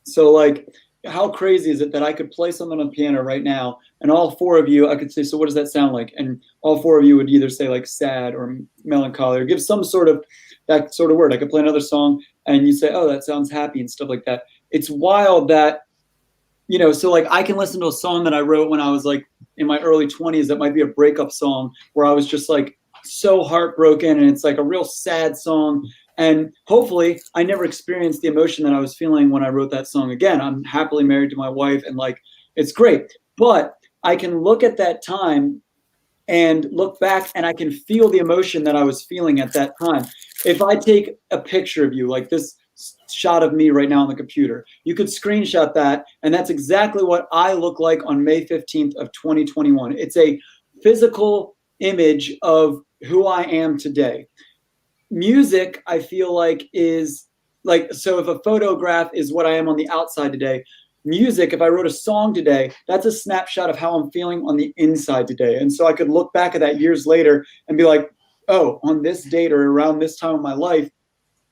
So like, how crazy is it that I could play something on the piano right now, and all four of you, I could say, so what does that sound like? And all four of you would either say like sad or melancholy or give some sort of that sort of word. I could play another song and you say, oh, that sounds happy and stuff like that. It's wild that, you know, so like I can listen to a song that I wrote when I was like in my early 20s that might be a breakup song where I was just like so heartbroken, and it's like a real sad song, And hopefully I never experienced the emotion that I was feeling when I wrote that song again. I'm happily married to my wife and like, it's great. But I can look at that time and look back and I can feel the emotion that I was feeling at that time. If I take a picture of you, like this shot of me right now on the computer, you could screenshot that, and that's exactly what I look like on May 15th of 2021. It's a physical image of who I am today. Music, I feel like, is like, so if a photograph is what I am on the outside today, music, if I wrote a song today, that's a snapshot of how I'm feeling on the inside today. And so I could look back at that years later and be like, oh, on this date or around this time of my life,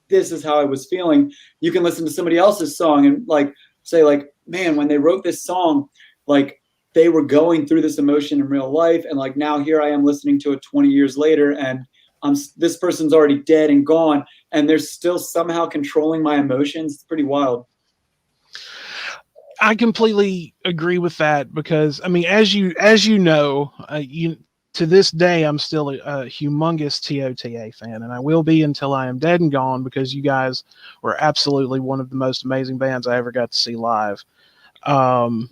this is how I was feeling. You can listen to somebody else's song and like say like, man, when they wrote this song, like they were going through this emotion in real life. And like, now here I am listening to it 20 years later, and this person's already dead and gone, and they're still somehow controlling my emotions. It's pretty wild. I completely agree with that because, I mean, as you know, to this day, I'm still a humongous TOTA fan, and I will be until I am dead and gone, because you guys were absolutely one of the most amazing bands I ever got to see live. And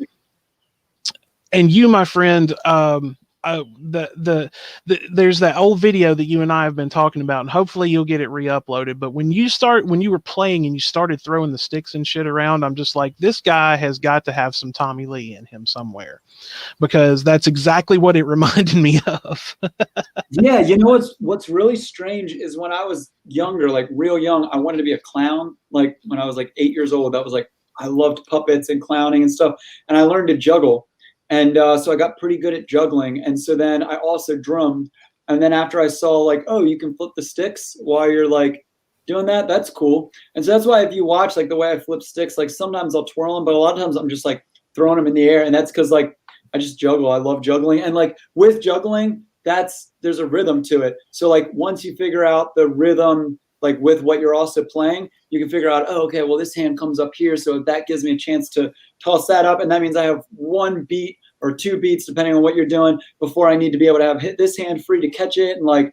you, my friend, there's that old video that you and I have been talking about, and hopefully you'll get it re-uploaded. But when you were playing and you started throwing the sticks and shit around, I'm just like, this guy has got to have some Tommy Lee in him somewhere, because that's exactly what it reminded me of. Yeah, you know what's really strange is when I was younger, like real young, I wanted to be a clown. Like when I was like 8 years old, that was like, I loved puppets and clowning and stuff, and I learned to juggle. And so I got pretty good at juggling. And so then I also drummed. And then after I saw like, oh, you can flip the sticks while you're like doing that, that's cool. And so that's why if you watch like the way I flip sticks, like sometimes I'll twirl them, but a lot of times I'm just like throwing them in the air. And that's because like I just juggle. I love juggling. And like with juggling, there's a rhythm to it. So like once you figure out the rhythm, like with what you're also playing, you can figure out, oh, okay, well, this hand comes up here. So that gives me a chance to toss that up. And that means I have one beat or two beats, depending on what you're doing, before I need to be able to have hit this hand free to catch it. And like,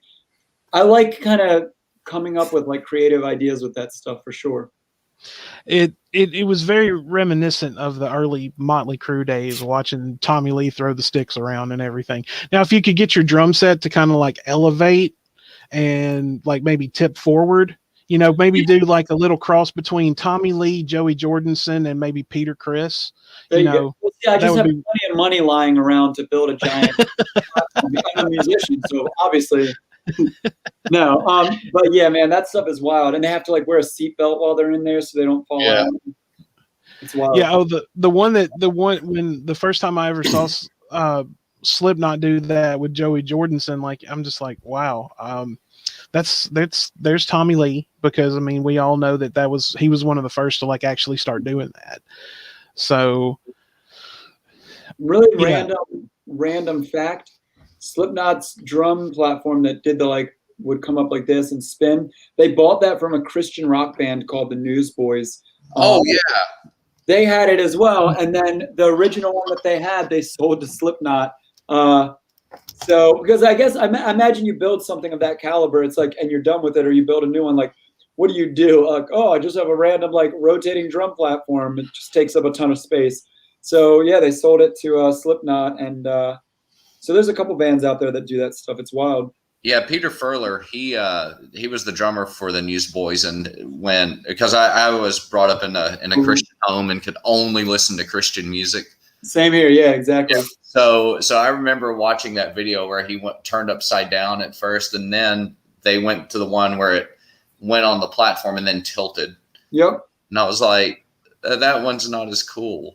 I like kind of coming up with like creative ideas with that stuff for sure. It was very reminiscent of the early Motley Crue days, watching Tommy Lee throw the sticks around and everything. Now, if you could get your drum set to kind of like elevate and like maybe tip forward, you know, maybe do like a little cross between Tommy Lee, Joey Jordison, and maybe Peter Criss. There you you know, go. Well, see, I just have plenty of money lying around to build a giant. I'm a musician, so obviously no. But yeah, man, that stuff is wild, and they have to like wear a seatbelt while they're in there so they don't fall out. It's wild. Yeah. Oh, the one when the first time I ever saw Slipknot do that with Joey Jordison, like I'm just like, wow. There's Tommy Lee, because I mean we all know that he was one of the first to like actually start doing that. So really random fact, Slipknot's drum platform that did the like would come up like this and spin, they bought that from a Christian rock band called the Newsboys. Oh yeah, they had it as well, and then the original one that they had, they sold to Slipknot. So, because I guess I imagine you build something of that caliber, it's like, and you're done with it, or you build a new one. Like, what do? Like, oh, I just have a random like rotating drum platform. It just takes up a ton of space. So yeah, they sold it to Slipknot, and so there's a couple bands out there that do that stuff. It's wild. Yeah, Peter Furler, he was the drummer for the Newsboys, and because I was brought up in a Christian home and could only listen to Christian music. Same here, yeah, exactly. Yeah. So I remember watching that video where he turned upside down at first, and then they went to the one where it went on the platform and then tilted. Yep. And I was like, that one's not as cool.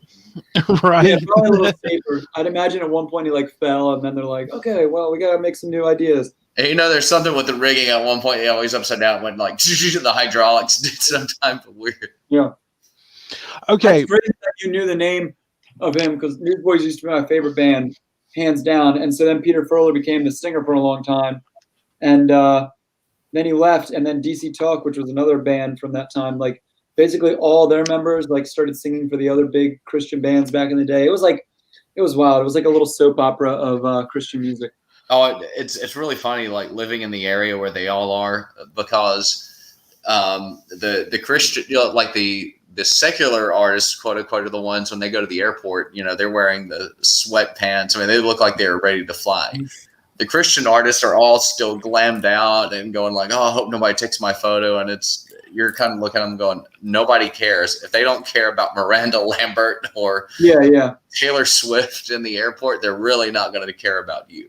Right. Yeah, probably a little safer. I'd imagine at one point he like fell, and then they're like, okay, well, we gotta make some new ideas. And, you know, there's something with the rigging at one point. Yeah, he's upside down, went like the hydraulics did sometimes weird. Yeah. Okay. It's crazy that you knew the name of him, because Newsboys used to be my favorite band, hands down. And so then Peter Furler became the singer for a long time, and then he left. And then DC Talk, which was another band from that time, like basically all their members like started singing for the other big Christian bands back in the day. It was wild. It was like a little soap opera of Christian music. Oh, it's really funny, like living in the area where they all are, because the Christian, like the secular artists, quote unquote, are the ones when they go to the airport, they're wearing the sweatpants. I mean, they look like they're ready to fly. The Christian artists are all still glammed out and going like, oh, I hope nobody takes my photo. And you're kind of looking at them going, nobody cares. If they don't care about Miranda Lambert or Taylor Swift in the airport, they're really not going to care about you.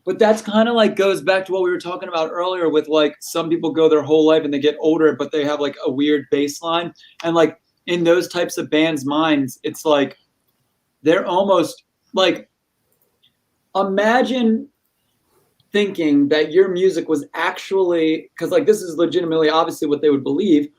But that's kind of like goes back to what we were talking about earlier with like some people go their whole life and they get older, but they have like a weird baseline. And like in those types of bands' minds, it's like they're almost like, imagine thinking that your music was actually, because like this is legitimately obviously what they would believe.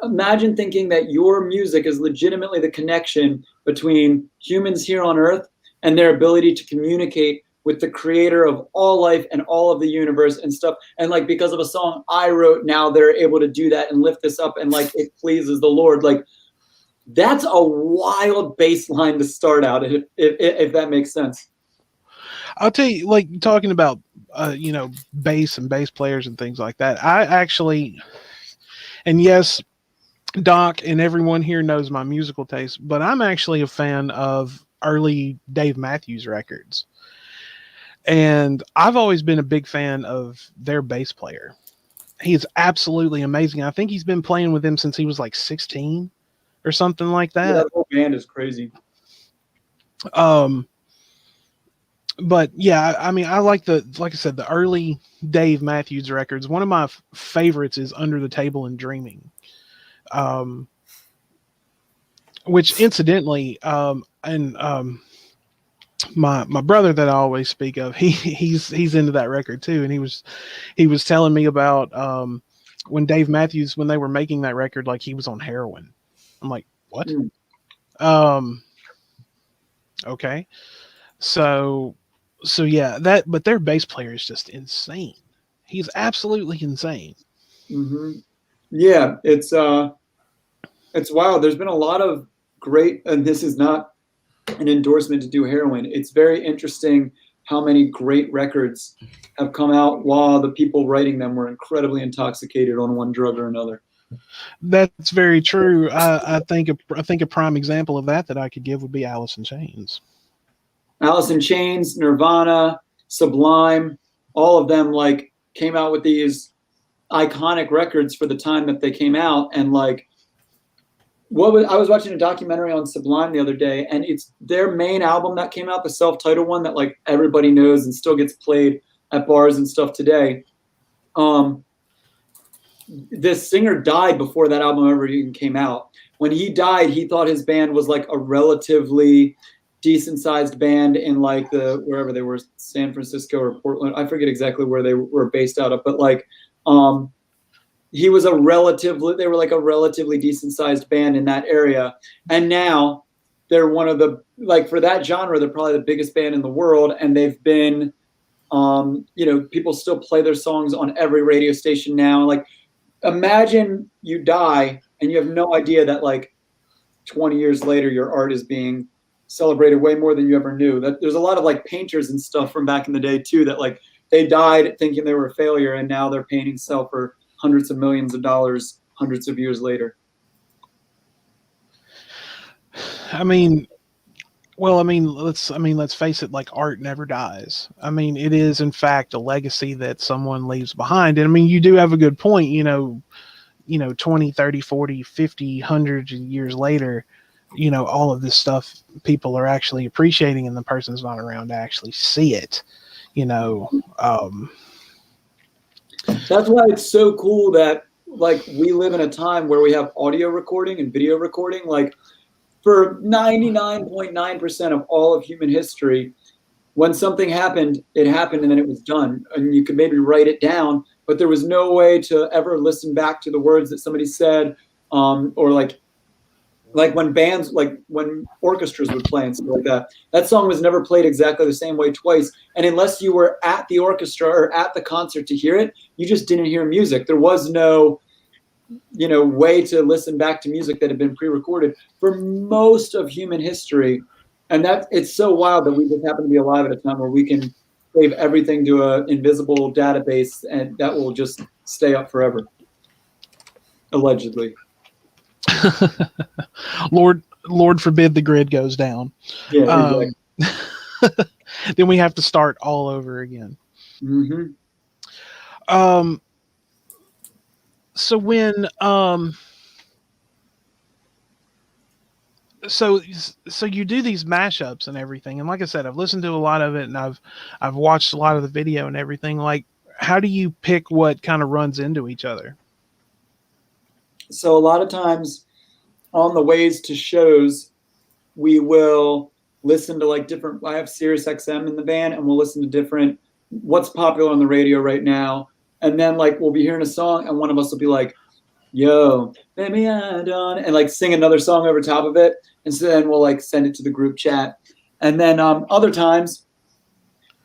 Imagine thinking that your music is legitimately the connection between humans here on Earth and their ability to communicate with the creator of all life and all of the universe and stuff. And like, because of a song I wrote, now they're able to do that and lift this up and like, it pleases the Lord. Like, that's a wild baseline to start out, if that makes sense. I'll tell you, like talking about, bass and bass players and things like that. I actually, and yes, Doc and everyone here knows my musical taste, but I'm actually a fan of early Dave Matthews records. And I've always been a big fan of their bass player. He is absolutely amazing. I think he's been playing with them since he was like 16 or something like that. Yeah, that whole band is crazy. But yeah, I mean, I like like I said, the early Dave Matthews records. One of my favorites is Under the Table and Dreaming. Which incidentally, my brother that I always speak of, he's into that record too, and he was telling me about when Dave Matthews, when they were making that record, like he was on heroin. I'm like, what? Okay, so yeah, but their bass player is just insane. He's absolutely insane. Mm-hmm. Yeah, it's wild. There's been a lot of great, and this is not an endorsement to do heroin. It's very interesting how many great records have come out while the people writing them were incredibly intoxicated on one drug or another. That's very true. I think a prime example of that I could give would be Alice in Chains. Alice in Chains, Nirvana, Sublime, all of them like came out with these iconic records for the time that they came out. And like, I was watching a documentary on Sublime the other day, and it's their main album that came out, the self-titled one that like everybody knows and still gets played at bars and stuff today. This singer died before that album ever even came out. When he died, he thought his band was like a relatively decent sized band in like wherever they were, San Francisco or Portland. I forget exactly where they were based out of, but like, they were like a relatively decent sized band in that area. And now they're one of the, like for that genre, they're probably the biggest band in the world. And they've been, people still play their songs on every radio station now. Like, imagine you die and you have no idea that like 20 years later, your art is being celebrated way more than you ever knew. That there's a lot of like painters and stuff from back in the day too, that like they died thinking they were a failure. And now their paintings sell for hundreds of millions of dollars, hundreds of years later. Let's face it, like art never dies. I mean, it is in fact a legacy that someone leaves behind. And I mean, you do have a good point, 20, 30, 40, 50, 100 years later, all of this stuff people are actually appreciating and the person's not around to actually see it, That's why it's so cool that like we live in a time where we have audio recording and video recording. Like for 99.9% of all of human history, when something happened, it happened and then it was done. And you could maybe write it down, but there was no way to ever listen back to the words that somebody said, or like when bands, like when orchestras would play and stuff like that. That song was never played exactly the same way twice. And unless you were at the orchestra or at the concert to hear it, you just didn't hear music. There was no, way to listen back to music that had been pre-recorded for most of human history. And it's so wild that we just happen to be alive at a time where we can save everything to an invisible database and that will just stay up forever. allegedly. Lord forbid the grid goes down. Yeah, exactly. Then we have to start all over again. Mm-hmm. So when so you do these mashups and everything, and like I said, I've listened to a lot of it, and I've watched a lot of the video and everything. Like, how do you pick what kind of runs into each other? So a lot of times on the ways to shows, we will listen to like different, I have Sirius XM in the band, and we'll listen to different, what's popular on the radio right now. And then like, we'll be hearing a song and one of us will be like, yo, baby, I don't, and like sing another song over top of it. And so then we'll like send it to the group chat. And then other times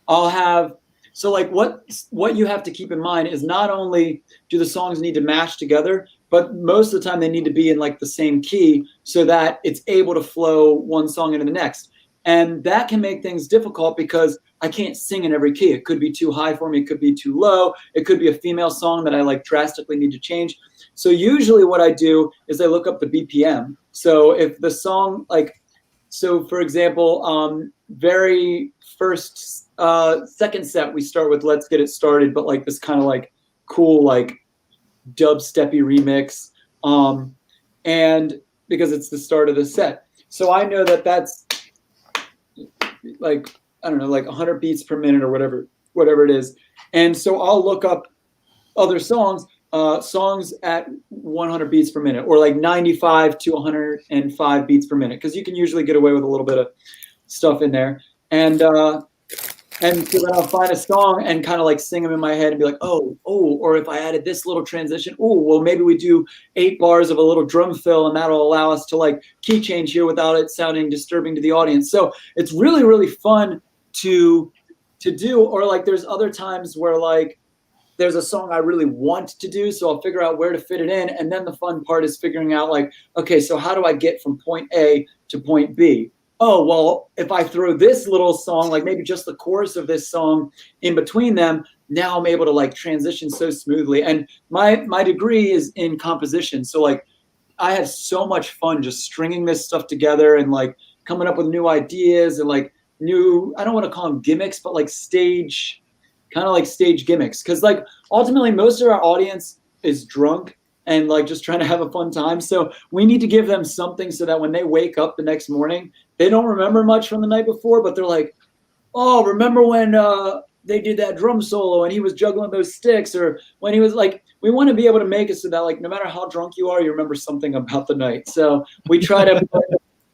I'll have, so like what you have to keep in mind is not only do the songs need to match together, but most of the time they need to be in like the same key so that it's able to flow one song into the next. And that can make things difficult because I can't sing in every key. It could be too high for me. It could be too low. It could be a female song that I like drastically need to change. So usually what I do is I look up the BPM. So if the song like, so for example, very first, second set, we start with Let's Get It Started, but like this kind of like cool, like dubsteppy remix. And because it's the start of the set. So I know that that's like, I don't know, like 100 beats per minute or whatever it is. And so I'll look up other songs at 100 beats per minute, or like 95 to 105 beats per minute, because you can usually get away with a little bit of stuff in there. And so then I'll find a song and kind of like sing them in my head and be like, oh, or if I added this little transition, well, maybe we do 8 bars of a little drum fill, and that'll allow us to like key change here without it sounding disturbing to the audience. So it's really, really fun to do. Or like there's other times where like there's a song I really want to do, so I'll figure out where to fit it in. And then the fun part is figuring out like, okay, so how do I get from point A to point B? Oh, well, if I throw this little song, like maybe just the chorus of this song in between them, now I'm able to like transition so smoothly. And my degree is in composition. So like I have so much fun just stringing this stuff together and like coming up with new ideas and like new, I don't want to call them gimmicks, but like stage gimmicks. Cause like ultimately most of our audience is drunk and like just trying to have a fun time. So we need to give them something so that when they wake up the next morning, they don't remember much from the night before, but they're like, oh, remember when they did that drum solo and he was juggling those sticks, or when he was like, we want to be able to make it so that like, no matter how drunk you are, you remember something about the night. So we try to put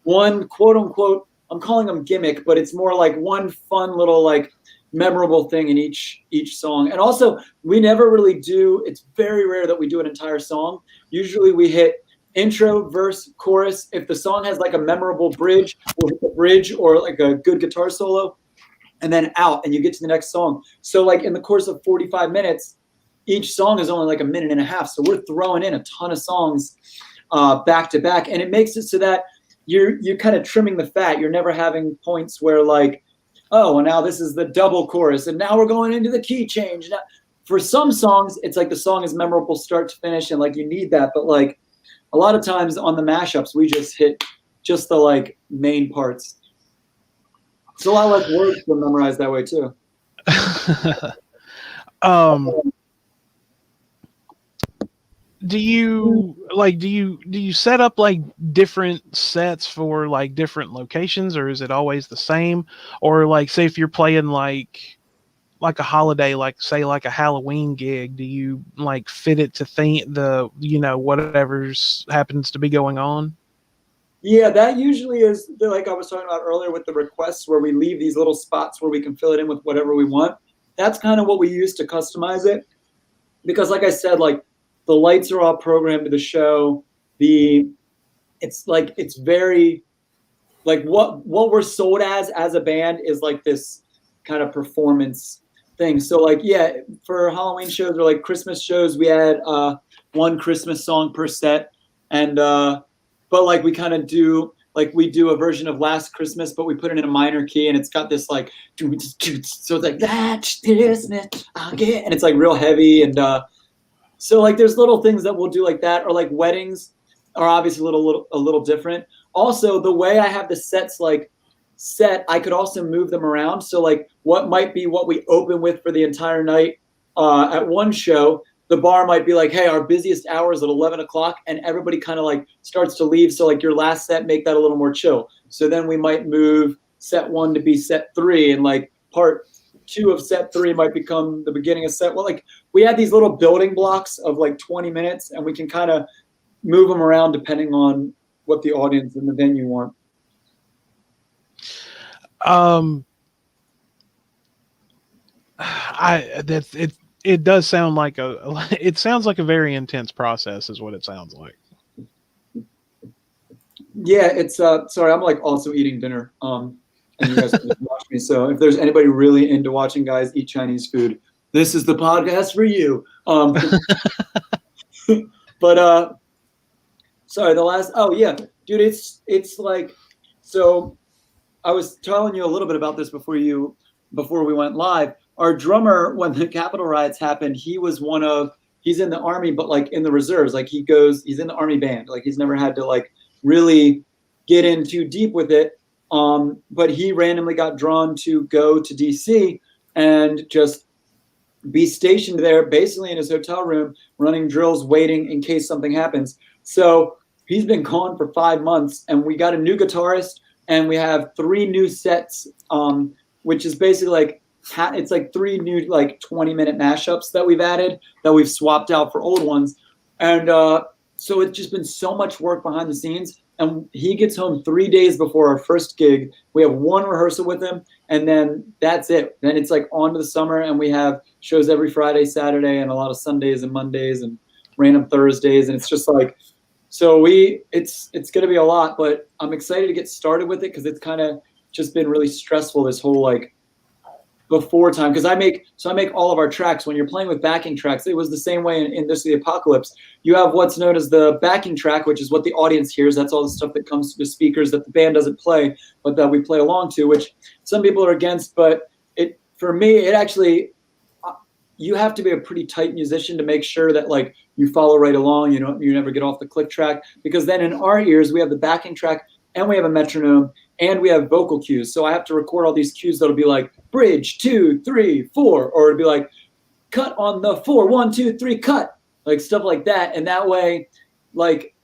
one quote unquote, I'm calling them gimmick, but it's more like one fun little like memorable thing in each song. And also we never really do, it's very rare that we do an entire song. Usually we hit intro, verse, chorus. If the song has like a memorable bridge, we'll hit the bridge or like a good guitar solo, and then out, and you get to the next song. So like in the course of 45 minutes, each song is only like a minute and a half. So we're throwing in a ton of songs back to back, and it makes it so that you're kind of trimming the fat. You're never having points where like, oh, well, now this is the double chorus, and now we're going into the key change. Now, for some songs, it's like the song is memorable start to finish, and like you need that. But like a lot of times on the mashups, we just hit just the like main parts. It's a lot less words to memorize that way too. Do you set up like different sets for like different locations, or is it always the same? Or like say if you're playing like a holiday, like say like a Halloween gig, do you like fit it to the whatever's happens to be going on? Yeah, that usually is like I was talking about earlier with the requests, where we leave these little spots where we can fill it in with whatever we want. That's kind of what we use to customize it, because like I said, like the lights are all programmed to the show. It's very like what we're sold as a band is like this kind of performance thing. So like, yeah, for Halloween shows or like Christmas shows, we had one Christmas song per set. And but like we kind of do, like we do a version of Last Christmas, but we put it in a minor key, and it's got this like, so it's like, that's Christmas, I'll get, and it's like real heavy. And So like there's little things that we'll do like that, or like weddings are obviously a little different. Also, the way I have the sets like set, I could also move them around. So like what might be what we open with for the entire night at one show, the bar might be like, hey, our busiest hour is at 11 o'clock, and everybody kind of like starts to leave. So like your last set, make that a little more chill. So then we might move set 1 to be set 3, and like part 2 of set 3 might become the beginning of set 1. Like we had these little building blocks of like 20 minutes, and we can kind of move them around depending on what the audience and the venue want. It does sound like it sounds like a very intense process is what it sounds like. Yeah, it's sorry, I'm like also eating dinner. And you guys can watch me. So if there's anybody really into watching guys eat Chinese food, this is the podcast for you. But sorry, dude, it's like, so I was telling you a little bit about this before we went live. Our drummer, when the Capitol riots happened, he's in the Army, but like in the reserves, like he's in the Army band. Like he's never had to like really get in too deep with it. But he randomly got drawn to go to DC and just be stationed there, basically in his hotel room, running drills, waiting in case something happens. So he's been gone for 5 months, and we got a new guitarist, and we have 3 new sets, which is basically like, it's like 3 new like 20-minute mashups that we've added that we've swapped out for old ones. And so it's just been so much work behind the scenes. And he gets home 3 days before our first gig. We have 1 rehearsal with him, and then that's it. Then it's like on to the summer, and we have shows every Friday, Saturday, and a lot of Sundays and Mondays and random Thursdays. And it's just like, so it's going to be a lot, but I'm excited to get started with it because it's kind of just been really stressful this whole like before time, because I make all of our tracks. When you're playing with backing tracks, it was the same way in This is the Apocalypse. You have what's known as the backing track, which is what the audience hears. That's all the stuff that comes to the speakers that the band doesn't play, but that we play along to, which some people are against. But for me, it actually, you have to be a pretty tight musician to make sure that like you follow right along. You never get off the click track, because then in our ears we have the backing track and we have a metronome and we have vocal cues. So I have to record all these cues that'll be like bridge 2, 3, 4, or it'll be like cut on the 4, 1, 2, 3, cut, like stuff like that. And that way, like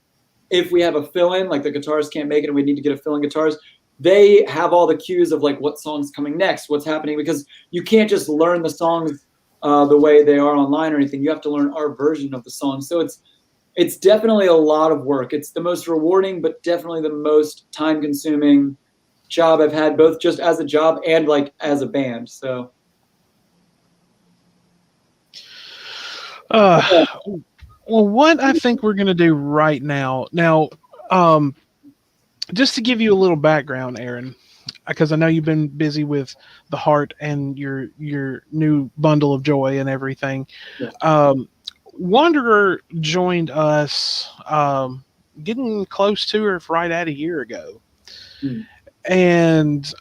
if we have a fill-in, like the guitarist can't make it and we need to get a fill-in guitarist, they have all the cues of like what song's coming next, what's happening, because you can't just learn the songs the way they are online or anything. You have to learn our version of the song. So it's definitely a lot of work. It's the most rewarding, but definitely the most time-consuming job I've had, both just as a job and like as a band. So well, what I think we're going to do right now, just to give you a little background, Aaron, because I know you've been busy with the Heart and your new bundle of joy and everything. Yeah. Wanderer joined us getting close to or right at a year ago. And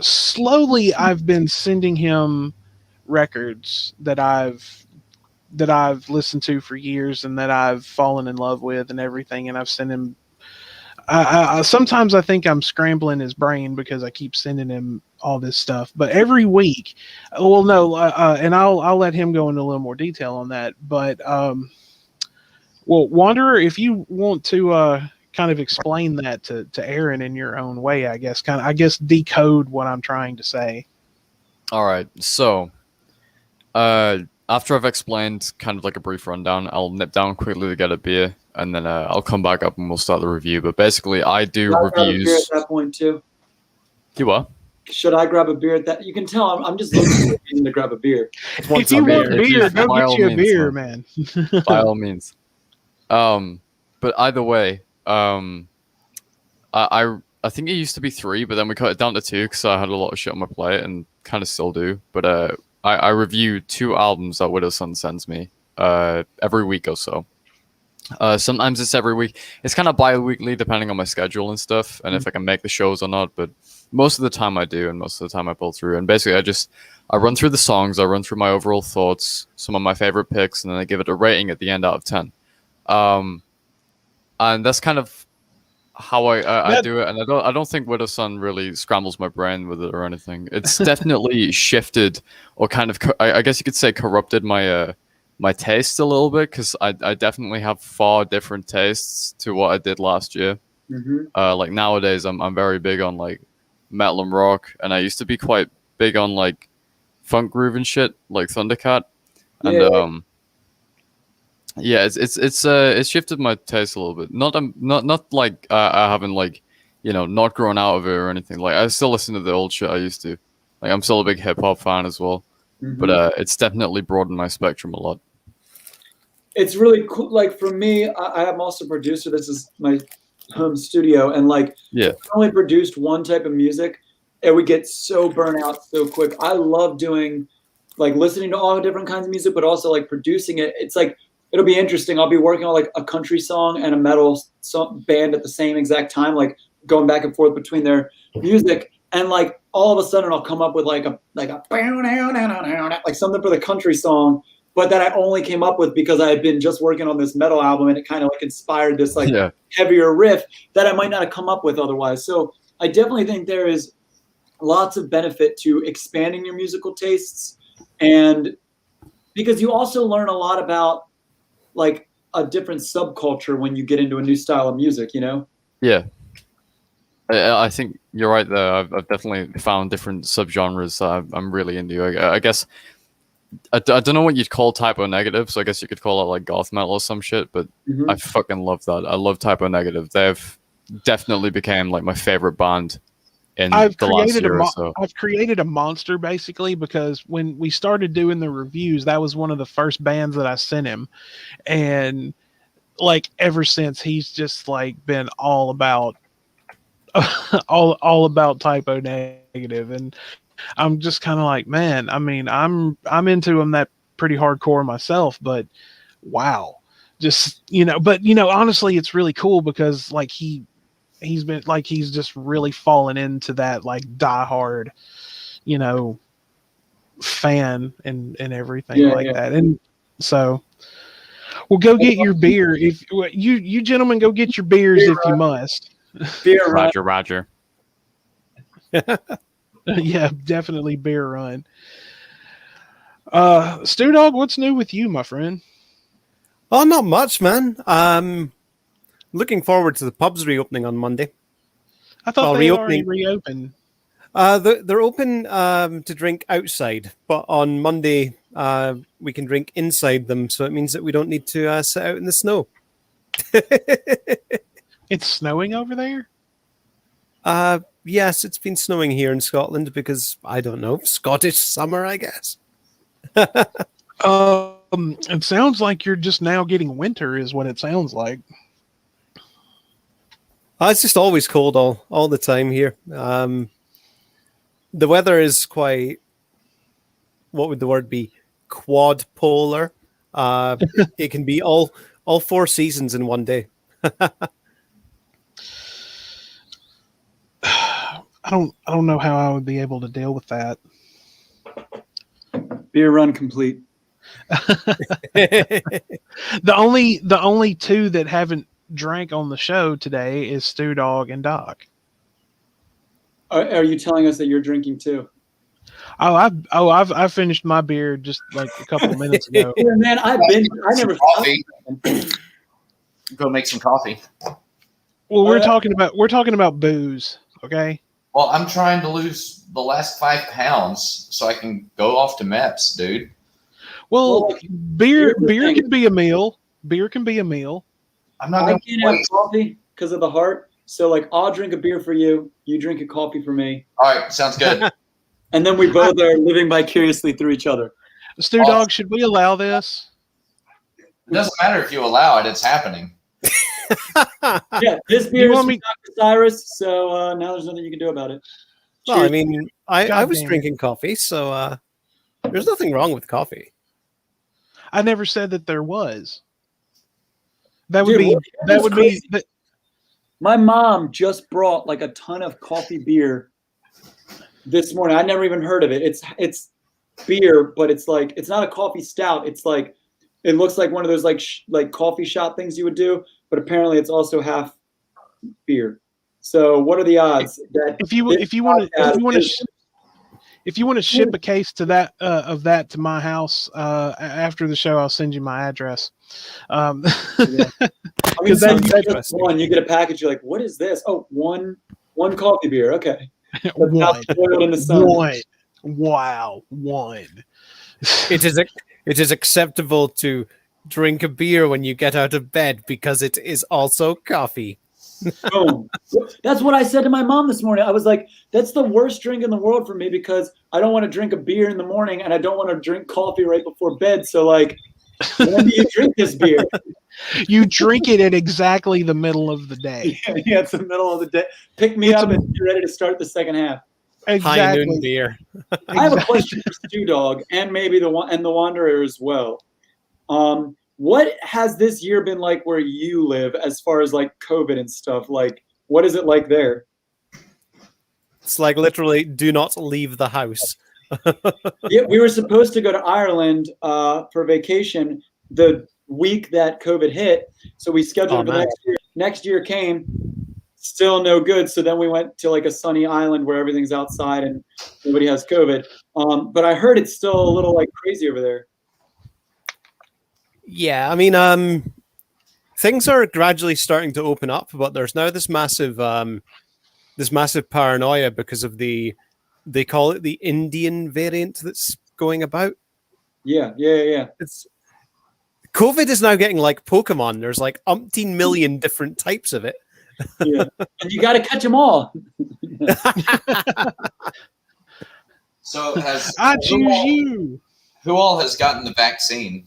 slowly I've been sending him records that I've listened to for years and that I've fallen in love with and everything. And I've sent him, I sometimes I think I'm scrambling his brain because I keep sending him all this stuff, but every week, and I'll let him go into a little more detail on that. But, Wanderer, if you want to, kind of explain that to Aaron in your own way, I guess decode what I'm trying to say. All right. So, after I've explained kind of like a brief rundown, I'll nip down quickly to get a beer, and then I'll come back up and we'll start the review. But basically, I do reviews. Beer at that point too. You what? Should I grab a beer at that? You can tell I'm just looking to grab a beer. If you want beer, go get you a beer, man. By all means. But either way, I think it used to be 3, but then we cut it down to 2 because I had a lot of shit on my plate and kind of still do. But I review 2 albums that Widow Sun sends me every week or so. Sometimes it's every week. It's kind of bi-weekly depending on my schedule and stuff, and if I can make the shows or not. But most of the time I do, and most of the time I pull through. And basically, I run through the songs, I run through my overall thoughts, some of my favorite picks, and then I give it a rating at the end out of 10. And that's kind of how I do it. And I don't think Widow Sun really scrambles my brain with it or anything. It's definitely shifted, or kind of I guess you could say corrupted my my taste a little bit, because I definitely have far different tastes to what I did last year. Like nowadays, I'm very big on like metal and rock, and I used to be quite big on like funk groove and shit, like Thundercat, and yeah, it's shifted my taste a little bit. Not like I haven't like not grown out of it or anything. Like I still listen to the old shit I used to. Like I'm still a big hip hop fan as well, but it's definitely broadened my spectrum a lot. It's really cool. Like for me, I'm also a producer. This is my home studio, and like I only produced one type of music, and we get so burnt out so quick. I love doing like listening to all different kinds of music, but also like producing it. It's like it'll be interesting. I'll be working on like a country song and a metal band at the same exact time, like going back and forth between their music, and like all of a sudden I'll come up with like a like something for the country song, but that I only came up with because I had been just working on this metal album, and it kind of like inspired this like heavier riff that I might not have come up with otherwise. So I definitely think there is lots of benefit to expanding your musical tastes, and because you also learn a lot about like a different subculture when you get into a new style of music, Yeah. I think you're right there. I've definitely found different subgenres that I'm really into. I guess I don't know what you'd call Typo Negative, so I guess you could call it like goth metal or some shit, but I fucking love that. I love Typo Negative. They've definitely became like my favorite band in the last year or so. I've created a monster basically, because when we started doing the reviews, that was one of the first bands that I sent him, and like ever since he's just like been all about all about Typo Negative, and I'm just kind of like, man, I mean, I'm into him that pretty hardcore myself, but wow, just but honestly, it's really cool because like he's been like he's just really fallen into that like diehard, fan and everything that, and so well, go get your beer if you gentlemen go get your beers if you must. Beer run. Roger. Yeah, definitely beer run. Stu Dog, what's new with you, my friend? Oh, not much, man. Looking forward to the pubs reopening on Monday. I thought they already reopened. They're open to drink outside, but on Monday we can drink inside them, so it means that we don't need to sit out in the snow. It's snowing over there? Yes, it's been snowing here in Scotland because, I don't know, Scottish summer, I guess. It sounds like you're just now getting winter is what it sounds like. It's just always cold all the time here. The weather is quite, what would the word be? Quad polar. It can be all 4 seasons in one day. I don't know how I would be able to deal with that. Beer run complete. The only two that haven't drank on the show today is Stu Dog and Doc. Are you telling us that you're drinking too? I've finished my beer just like a couple of minutes ago. Yeah, man, I never Coffee. Go make some coffee. Well, we're talking about booze, okay? Well, I'm trying to lose the last 5 pounds so I can go off to MEPS, dude. Well, beer can be a meal. Beer can be a meal. I'm not I going can't have coffee because of the heart. So like I'll drink a beer for you, you drink a coffee for me. All right, sounds good. And then we both are living vicariously through each other. Stu Dog, should we allow this? It doesn't matter if you allow it, it's happening. Yeah, this beer is from Dr. Cyrus, so now there's nothing you can do about it. Well, Cheers. I mean, I was drinking coffee, so there's nothing wrong with coffee. I never said that there was. That would be. My mom just brought like a ton of coffee beer this morning. I never even heard of it. It's beer, but it's like it's not a coffee stout. It's like it looks like one of those like coffee shop things you would do, but apparently it's also half beer. So what are the odds that If you want to ship a case to that of that to my house after the show, I'll send you my address. I mean, so that's one. You get a package. You're like, what is this? Oh, one coffee beer. Okay. One. In the sun. One. Wow. One. It is acceptable to drink a beer when you get out of bed because it is also coffee. Boom. That's what I said to my mom this morning. I was like, that's the worst drink in the world for me because I don't want to drink a beer in the morning and I don't want to drink coffee right before bed. So like, when do you drink this beer? You drink it at exactly the middle of the day. Yeah, it's the middle of the day. Pick me up and you're ready to start the second half. Exactly. High noon beer. I have a question for Stu Dog and maybe the Wanderer as well. What has this year been like where you live as far as like COVID and stuff? Like, what is it like there? It's like literally do not leave the house. Yeah, we were supposed to go to Ireland for vacation the week that COVID hit. So we scheduled for the next year. Next year came, still no good. So then we went to like a sunny island where everything's outside and nobody has COVID. But I heard it's still a little like crazy over there. Yeah, I mean, things are gradually starting to open up, but there's now this massive paranoia because of they call it the Indian variant that's going about. Yeah. It's COVID is now getting like Pokemon. There's like umpteen million different types of it. Yeah, and you got to catch them all. So I choose you. Who all has gotten the vaccine?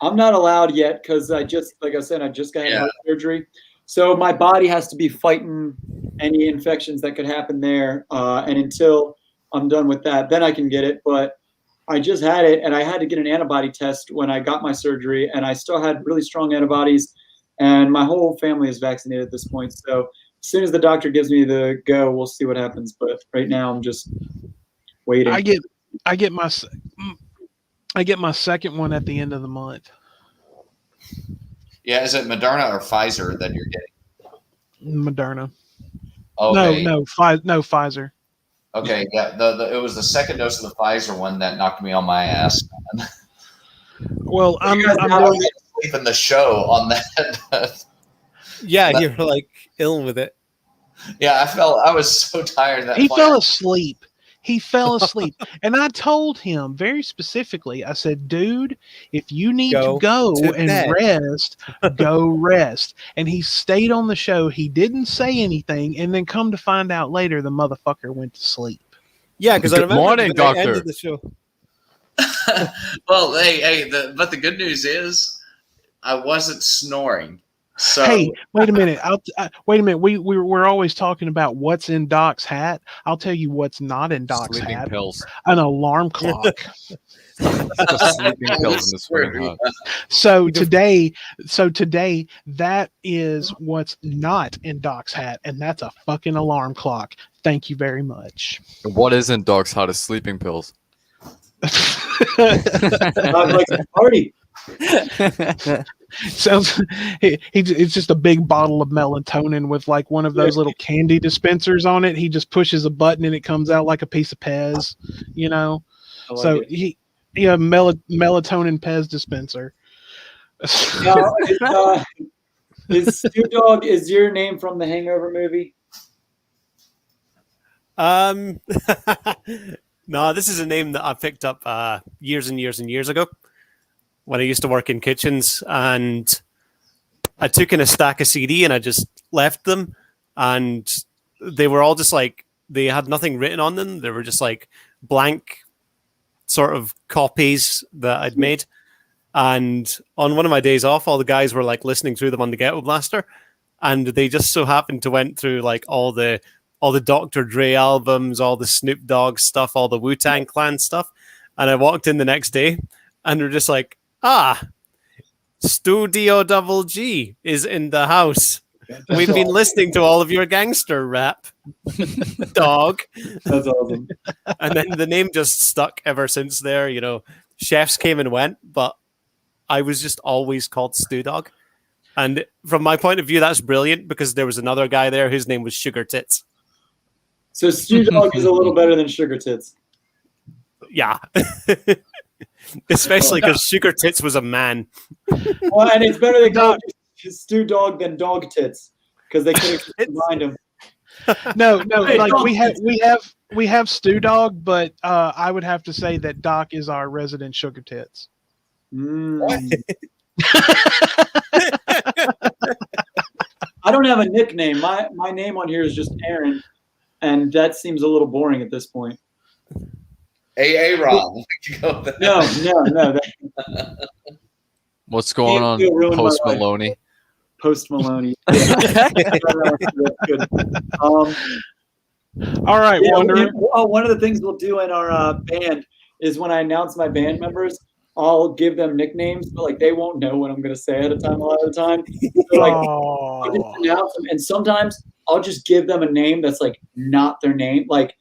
I'm not allowed yet because I just got heart surgery. So my body has to be fighting any infections that could happen there. And until I'm done with that, then I can get it. But I just had it and I had to get an antibody test when I got my surgery and I still had really strong antibodies and my whole family is vaccinated at this point. So as soon as the doctor gives me the go, we'll see what happens. But right now I'm just waiting. I get my second one at the end of the month. Yeah, is it Moderna or Pfizer that you're getting? Moderna. Okay. No, Pfizer. Okay, yeah. It was the second dose of the Pfizer one that knocked me on my ass. Well, I'm sleep in the show on that. Yeah, you're like ill with it. Yeah, I was so tired that he fell asleep. He fell asleep. And I told him very specifically, I said, dude, if you need to go and rest, go rest. And he stayed on the show. He didn't say anything. And then come to find out later, the motherfucker went to sleep. Yeah, because I remember morning, doctor. End of the show. Well, but the good news is I wasn't snoring. So hey, wait a minute. Wait a minute. We're always talking about what's in Doc's hat. I'll tell you what's not in Doc's Sleeping hat. pills. An alarm clock. Just sleeping pills in this room. So today, that is what's not in Doc's hat, and that's a fucking alarm clock. Thank you very much. What is in Doc's hat is sleeping pills. I'm like a party. Sounds it's just a big bottle of melatonin with like one of those little candy dispensers on it. He just pushes a button and it comes out like a piece of Pez, you know. So he melatonin Pez dispenser. Now, is Stu Dog is your name from the Hangover movie? No, this is a name that I picked up years and years and years ago when I used to work in kitchens, and I took in a stack of CD and I just left them, and they were all just like, they had nothing written on them. They were just like blank sort of copies that I'd made. And on one of my days off, all the guys were like listening through them on the Ghetto Blaster, and they just so happened to went through like all the Dr. Dre albums, all the Snoop Dogg stuff, all the Wu-Tang Clan stuff. And I walked in the next day and they're just like, Studio Double G is in the house. We've been listening to all of your gangster rap, dog. That's awesome. And then the name just stuck ever since there. You know, chefs came and went, but I was just always called Stew Dog. And from my point of view, that's brilliant because there was another guy there whose name was Sugar Tits. So Stew Dog is a little better than Sugar Tits. Yeah. Especially because Sugar Tits was a man. Well, and it's better than calling Stew Dog than Dog Tits because they could have combined them. No, Hey, like Doc. we have Stew Dog, but I would have to say that Doc is our resident Sugar Tits. Mm. I don't have a nickname. My name on here is just Aaron, and that seems a little boring at this point. Ron. No. What's going on, Feel ruined Post my life. Maloney? Post Maloney. Yeah. That's good. All right, Yeah, Wanderer. one of the things we'll do in our band is when I announce my band members, I'll give them nicknames, but like they won't know what I'm going to say at a time. A lot of the time, so, like I'll just announce them, and sometimes I'll just give them a name that's like not their name. Like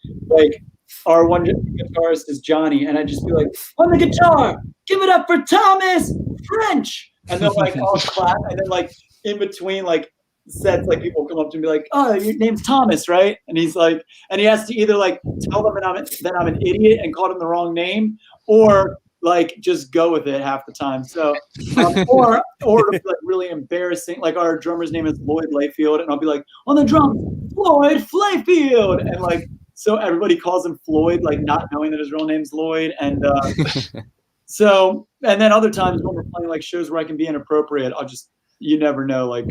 our one guitarist is Johnny, and I just be like, on the guitar, give it up for Thomas French, and then like I'll clap, and then like in between like sets, like people come up to me like, oh, your name's Thomas, right? And he's like, and he has to either like tell them that I'm an idiot and called him the wrong name, or like just go with it half the time. So or it'll be like really embarrassing. Like our drummer's name is Lloyd Layfield, and I'll be like, on the drums, Floyd Flayfield, and like so everybody calls him Floyd, like not knowing that his real name's Lloyd. And so and then other times when we're playing like shows where I can be inappropriate, I'll just you never know, like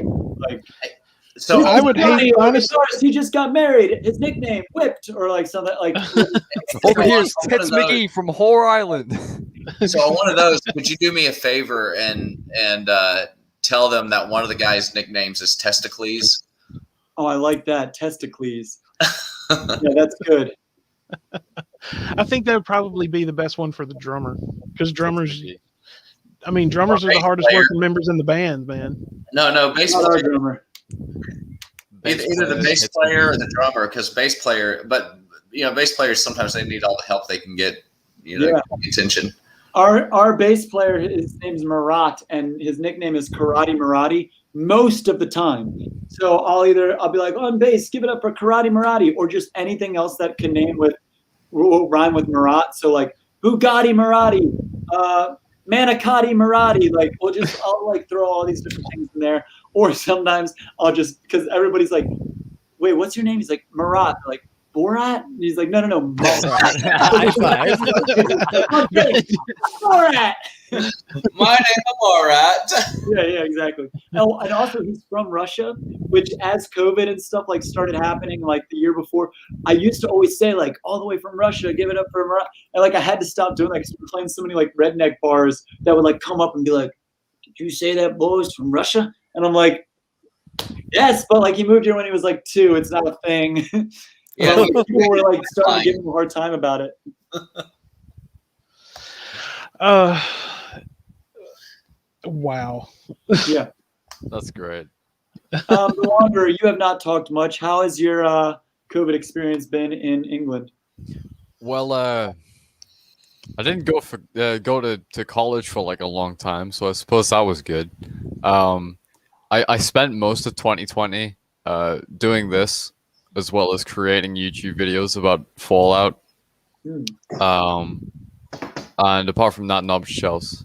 So I would hate, honestly. He just got married. His nickname Whipped, or like something like. Over here's One of Tits those. McGee from Whore Island. So on one of those, would you do me a favor and tell them that one of the guys' nicknames is Testicles? Oh, I like that. Testicles. Yeah, that's good. I think that would probably be the best one for the drummer because drummers. I mean, drummers are the hardest working members in the band, man. No, bass Not our player. drummer. Either the bass player or the drummer, because bass player, but bass players sometimes they need all the help they can get, Yeah. attention. Our bass player, his name's Marat, and his nickname is Karate Marati most of the time. So I'll be like, on bass, give it up for Karate Marati, or just anything else that can will rhyme with Marat. So like Bugatti Marati, Manicotti Marati, like I'll like throw all these different things in there. Or sometimes I'll just, because everybody's like, wait, what's your name? He's like, Marat. I'm like, Borat? And he's like, no, Marat. High five. Borat. My name is Morat. Yeah, exactly. Oh, and also he's from Russia, which as COVID and stuff like started happening like the year before, I used to always say like all the way from Russia, give it up for Marat. And like I had to stop doing that because we were playing so many like redneck bars that would like come up and be like, did you say that boy's from Russia? And I'm like, yes, but like he moved here when he was like 2. It's not a thing. Yeah, People were like starting to give him a hard time about it. Wow. Yeah. That's great. The Wanderer, you have not talked much. How has your COVID experience been in England? Well, I didn't go to college for like a long time, so I suppose that was good. I spent most of 2020 doing this, as well as creating YouTube videos about Fallout. And apart from that, not much else.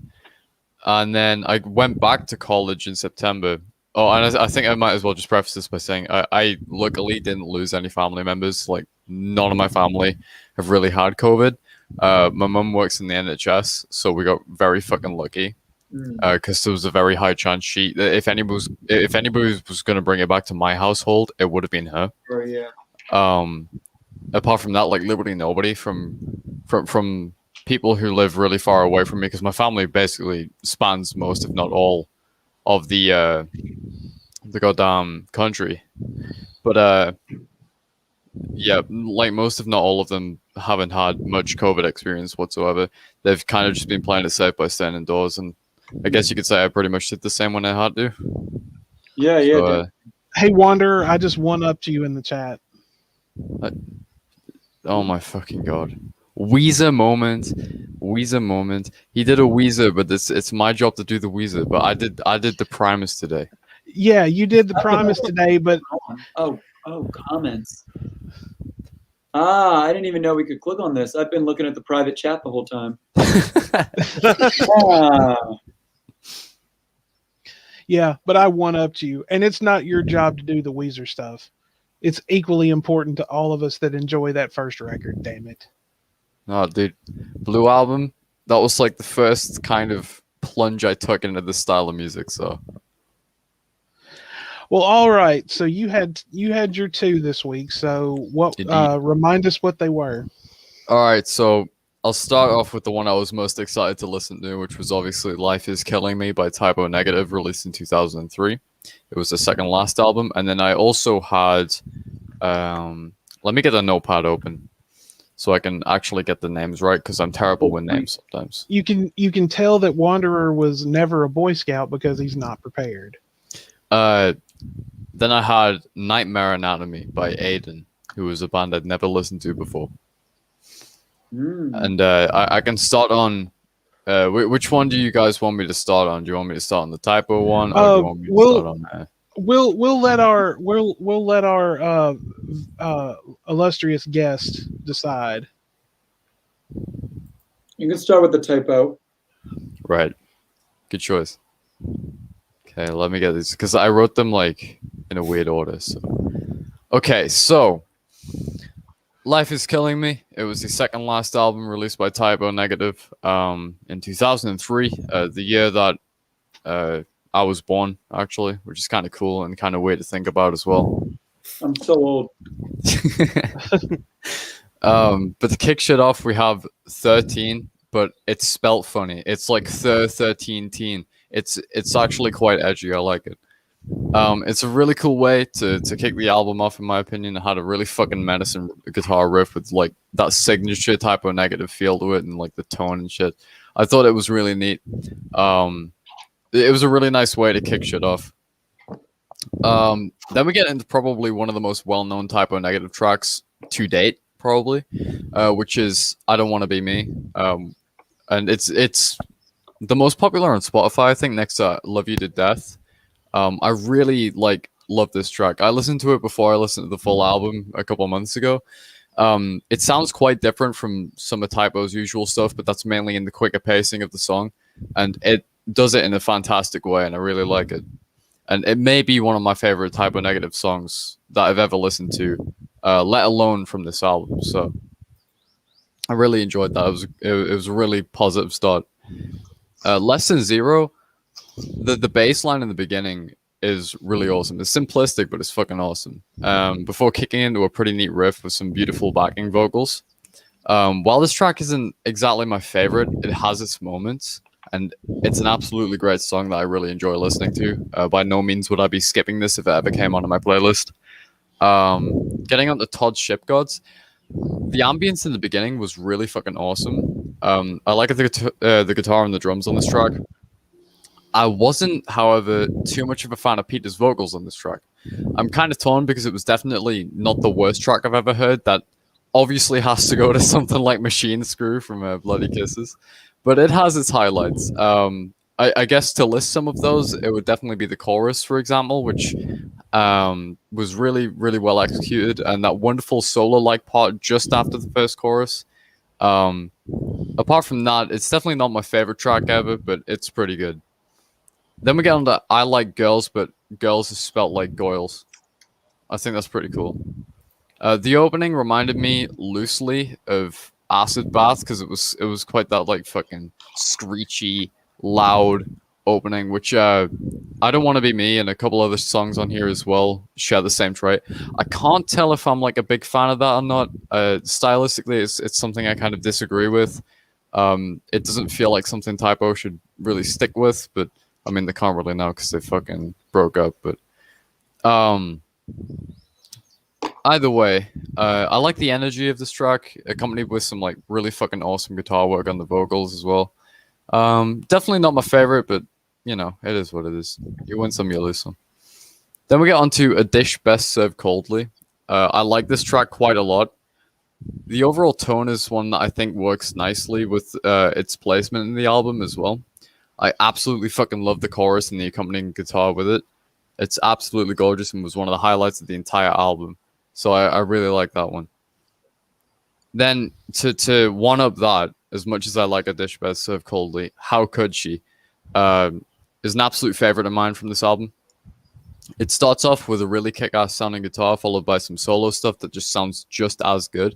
And then I went back to college in September. Oh, and I think I might as well just preface this by saying I luckily didn't lose any family members. Like, none of my family have really had COVID. My mum works in the NHS, so we got very fucking lucky. Because there was a very high chance if anybody was going to bring it back to my household, it would have been her. Oh, yeah. Apart from that, like literally nobody from people who live really far away from me, because my family basically spans most, if not all, of the goddamn country. But yeah, like most, if not all of them, haven't had much COVID experience whatsoever. They've kind of just been playing it safe by staying indoors, and I guess you could say I pretty much did the same when I had to. Yeah. So, Hey, Wanderer, I just one-upped you in the chat. Oh my fucking god. Weezer moment. Weezer moment. He did a Weezer, but it's my job to do the Weezer. But I did the Primus today. Yeah, you did the Primus today, but Oh, comments. I didn't even know we could click on this. I've been looking at the private chat the whole time. yeah, but I one-upped you, and it's not your job to do the Weezer stuff. It's equally important to all of us that enjoy that first record. Damn it! Oh, dude, Blue Album. That was like the first kind of plunge I took into this style of music. So. Well, all right. So you had your two this week. So what? Remind us what they were. All right. So I'll start off with the one I was most excited to listen to, which was obviously "Life Is Killing Me" by Typo Negative, released in 2003. It was the second last album, and then I also had. Let me get a notepad open, so I can actually get the names right because I'm terrible with names sometimes. You can tell that Wanderer was never a Boy Scout because he's not prepared. Then I had Nightmare Anatomy by Aiden, who was a band I'd never listened to before. And I can start on. Which one do you guys want me to start on? Do you want me to start on the Typo one, or do you want me to start on? We'll let our illustrious guest decide. You can start with the Typo. Right. Good choice. Okay, let me get these because I wrote them like in a weird order. So, okay, so Life Is Killing Me. It was the second last album released by Typo Negative in 2003, the year that I was born, actually, which is kind of cool and kind of weird to think about as well. I'm so old. But to kick shit off, we have 13, but it's spelt funny. It's like 13 teen. It's actually quite edgy. I like it. It's a really cool way to kick the album off, in my opinion. It had a really fucking menacing guitar riff with like that signature Typo Negative feel to it and like the tone and shit. I thought it was really neat. It was a really nice way to kick shit off. Then we get into probably one of the most well-known Typo Negative tracks to date, probably, which is "I Don't Want to Be Me," and it's the most popular on Spotify, I think, next to "Love You to Death." I really love this track. I listened to it before I listened to the full album a couple of months ago. It sounds quite different from some of Typo's usual stuff, but that's mainly in the quicker pacing of the song, and it does it in a fantastic way, and I really like it. And it may be one of my favorite Typo Negative songs that I've ever listened to, let alone from this album. So I really enjoyed that. It was a really positive start. Less Than Zero, the bass line in the beginning is really awesome. It's simplistic, but it's fucking awesome. Before kicking into a pretty neat riff with some beautiful backing vocals. While this track isn't exactly my favorite, it has its moments. And it's an absolutely great song that I really enjoy listening to. By no means would I be skipping this if it ever came onto my playlist. Getting on to Todd's Ship Gods, the ambience in the beginning was really fucking awesome. I like the guitar and the drums on this track. I wasn't, however, too much of a fan of Peter's vocals on this track. I'm kind of torn because it was definitely not the worst track I've ever heard. That obviously has to go to something like Machine Screw from Bloody Kisses. But it has its highlights. I guess to list some of those, it would definitely be the chorus, for example, which was really, really well executed. And that wonderful solo-like part just after the first chorus. Apart from that, it's definitely not my favorite track ever, but it's pretty good. Then we get on to I Like Girls, but girls is spelt like Goyles. I think that's pretty cool. The opening reminded me loosely of Acid Bath because it was quite that like fucking screechy, loud opening, which I Don't Want to Be Me and a couple other songs on here as well share the same trait. I can't tell if I'm like a big fan of that or not. Stylistically, it's something I kind of disagree with. It doesn't feel like something Typo should really stick with, but I mean they can't really now because they fucking broke up. But either way, I like the energy of this track, accompanied with some like really fucking awesome guitar work on the vocals as well. Definitely not my favorite, but you know, it is what it is. You win some, you lose some. Then we get onto A Dish Best Served Coldly. I like this track quite a lot. The overall tone is one that I think works nicely with its placement in the album as well. I absolutely fucking love the chorus and the accompanying guitar with it. It's absolutely gorgeous and was one of the highlights of the entire album. So I really like that one. Then to one up that, as much as I like A Dish Best Served Coldly, How Could She is an absolute favorite of mine from this album. It starts off with a really kick-ass sounding guitar, followed by some solo stuff that just sounds just as good.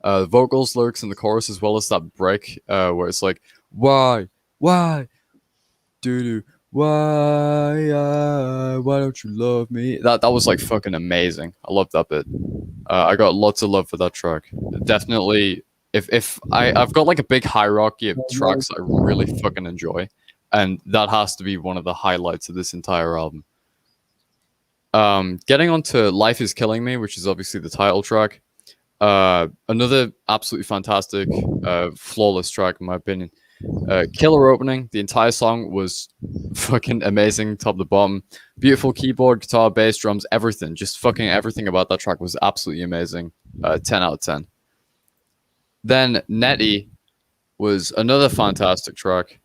Vocals, lyrics, and the chorus, as well as that break where it's like, why, doo-doo, why don't you love me? That was like fucking amazing. I love that bit. I got lots of love for that track. Definitely, if I've got like a big hierarchy of tracks I really fucking enjoy, and that has to be one of the highlights of this entire album. Getting on to Life Is Killing Me, which is obviously the title track. Another absolutely fantastic, flawless track in my opinion. Killer opening. The entire song was fucking amazing, top to bottom. Beautiful keyboard, guitar, bass, drums, everything. Just fucking everything about that track was absolutely amazing. 10 out of 10. Then Nettie was another fantastic track.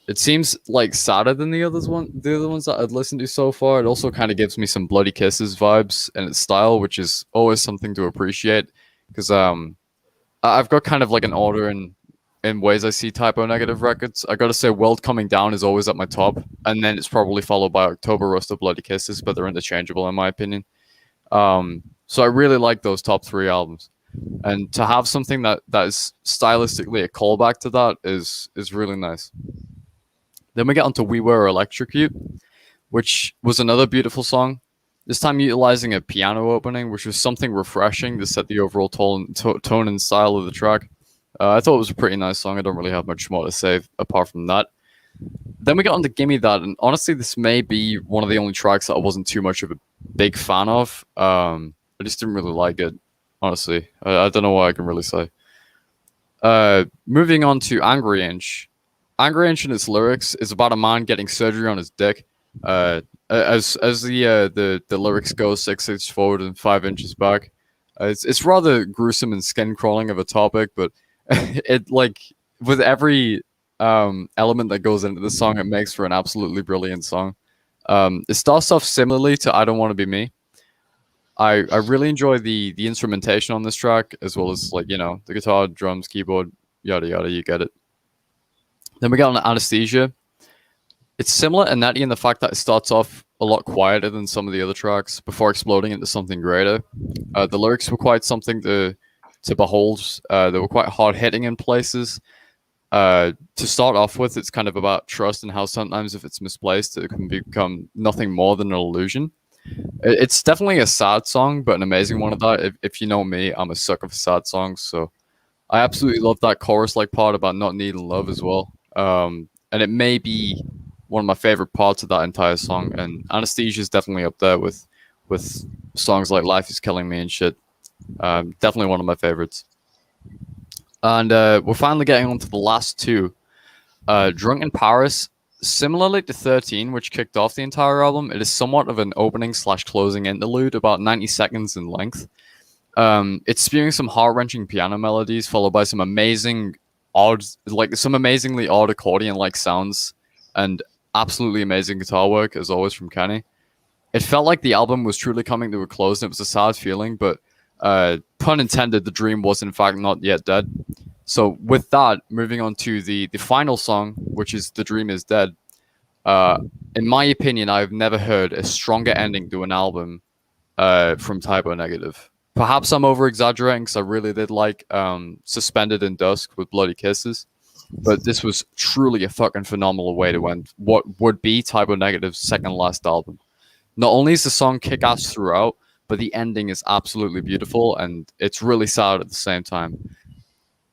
It seems like sadder than the other ones that I'd listened to so far. It also kind of gives me some Bloody Kisses vibes in its style, which is always something to appreciate. Because I've got kind of like an order in ways I see Typo Negative records. I gotta say, World Coming Down is always at my top, and then it's probably followed by October Rust of Bloody Kisses, but they're interchangeable in my opinion. So I really like those top three albums, and to have something that is stylistically a callback to that is really nice. Then we get onto We Were Electrocute, which was another beautiful song. This time utilizing a piano opening, which was something refreshing to set the overall tone and style of the track. I thought it was a pretty nice song. I don't really have much more to say apart from that. Then we got on to Gimme That, and honestly, this may be one of the only tracks that I wasn't too much of a big fan of. I just didn't really like it, honestly. I don't know what I can really say. Moving on to Angry Inch. Angry Inch and its lyrics is about a man getting surgery on his dick. As the lyrics go, 6 inches forward and 5 inches back. It's rather gruesome and skin crawling of a topic, but it like with every element that goes into the song, it makes for an absolutely brilliant song. It starts off similarly to I Don't Want to Be Me. I really enjoy the instrumentation on this track, as well as like, you know, the guitar, drums, keyboard, yada yada, you get it. Then we got on Anesthesia. It's similar and Natty in the fact that it starts off a lot quieter than some of the other tracks before exploding into something greater. The lyrics were quite something to behold. They were quite hard hitting in places. To start off with, it's kind of about trust and how sometimes if it's misplaced, it can become nothing more than an illusion. It's definitely a sad song, but an amazing one of that. If you know me, I'm a sucker for sad songs, so I absolutely love that chorus-like part about not needing love as well. And it may be one of my favorite parts of that entire song. And Anesthesia is definitely up there with songs like Life Is Killing Me and shit. Definitely one of my favorites. And we're finally getting on to the last two. Drunk in Paris, similarly to 13, which kicked off the entire album, it is somewhat of an opening/closing interlude, about 90 seconds in length. It's spewing some heart-wrenching piano melodies, followed by some amazingly odd accordion-like sounds, and absolutely amazing guitar work, as always, from Kenny. It felt like the album was truly coming to a close, and it was a sad feeling, but pun intended, the dream was in fact not yet dead. So with that, moving on to the final song, which is The Dream Is Dead. In my opinion, I've never heard a stronger ending to an album from Typo Negative. Perhaps I'm over-exaggerating, because I really did like Suspended in Dusk with Bloody Kisses. But this was truly a fucking phenomenal way to end what would be Typo Negative's second last album. Not only is the song kick-ass throughout, but the ending is absolutely beautiful, and it's really sad at the same time.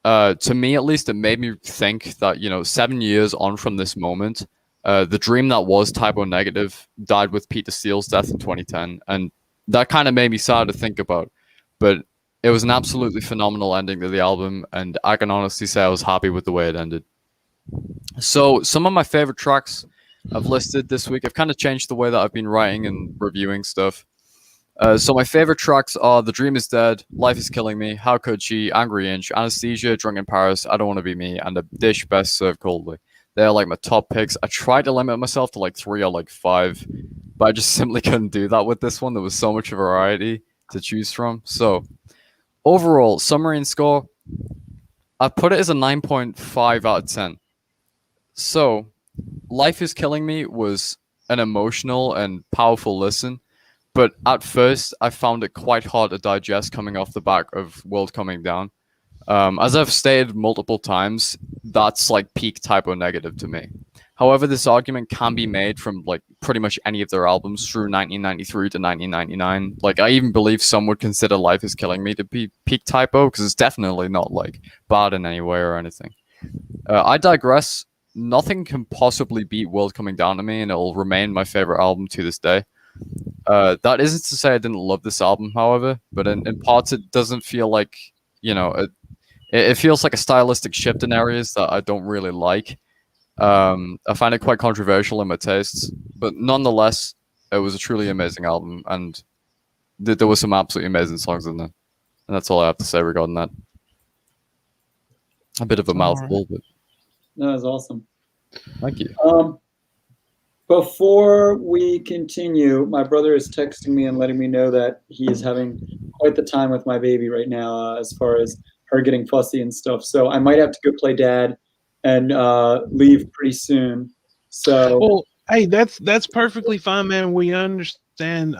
To me, at least, it made me think that, 7 years on from this moment, the dream that was Typo Negative died with Peter Steele's death in 2010, and that kind of made me sad to think about. But it was an absolutely phenomenal ending to the album, and I can honestly say I was happy with the way it ended. So some of my favorite tracks I've listed this week. I've kind of changed the way that I've been writing and reviewing stuff. So my favorite tracks are The Dream Is Dead, Life Is Killing Me, How Could She, Angry Inch, Anesthesia, Drunk in Paris, I Don't Want to Be Me, and A Dish Best Served Coldly. They're like my top picks. I tried to limit myself to like 3 or like 5, but I just simply couldn't do that with this one. There was so much variety to choose from. So overall, summary and score, I put it as a 9.5 out of 10. So Life Is Killing Me was an emotional and powerful listen. But at first, I found it quite hard to digest coming off the back of World Coming Down. As I've stated multiple times, that's like peak typo negative to me. However, this argument can be made from like pretty much any of their albums through 1993 to 1999. Like, I even believe some would consider Life Is Killing Me to be peak typo because it's definitely not like bad in any way or anything. I digress. Nothing can possibly beat World Coming Down to me, and it'll remain my favorite album to this day. That isn't to say I didn't love this album, however, but in parts it doesn't feel like, it feels like a stylistic shift in areas that I don't really like. I find it quite controversial in my tastes, but nonetheless, it was a truly amazing album, and there were some absolutely amazing songs in there. And that's all I have to say regarding that. A bit of a mouthful, but That was awesome. thank you. Before we continue, my brother is texting me and letting me know that he is having quite the time with my baby right now, as far as her getting fussy and stuff. So I might have to go play dad and leave pretty soon. So, Well, hey, that's perfectly fine, man. We understand.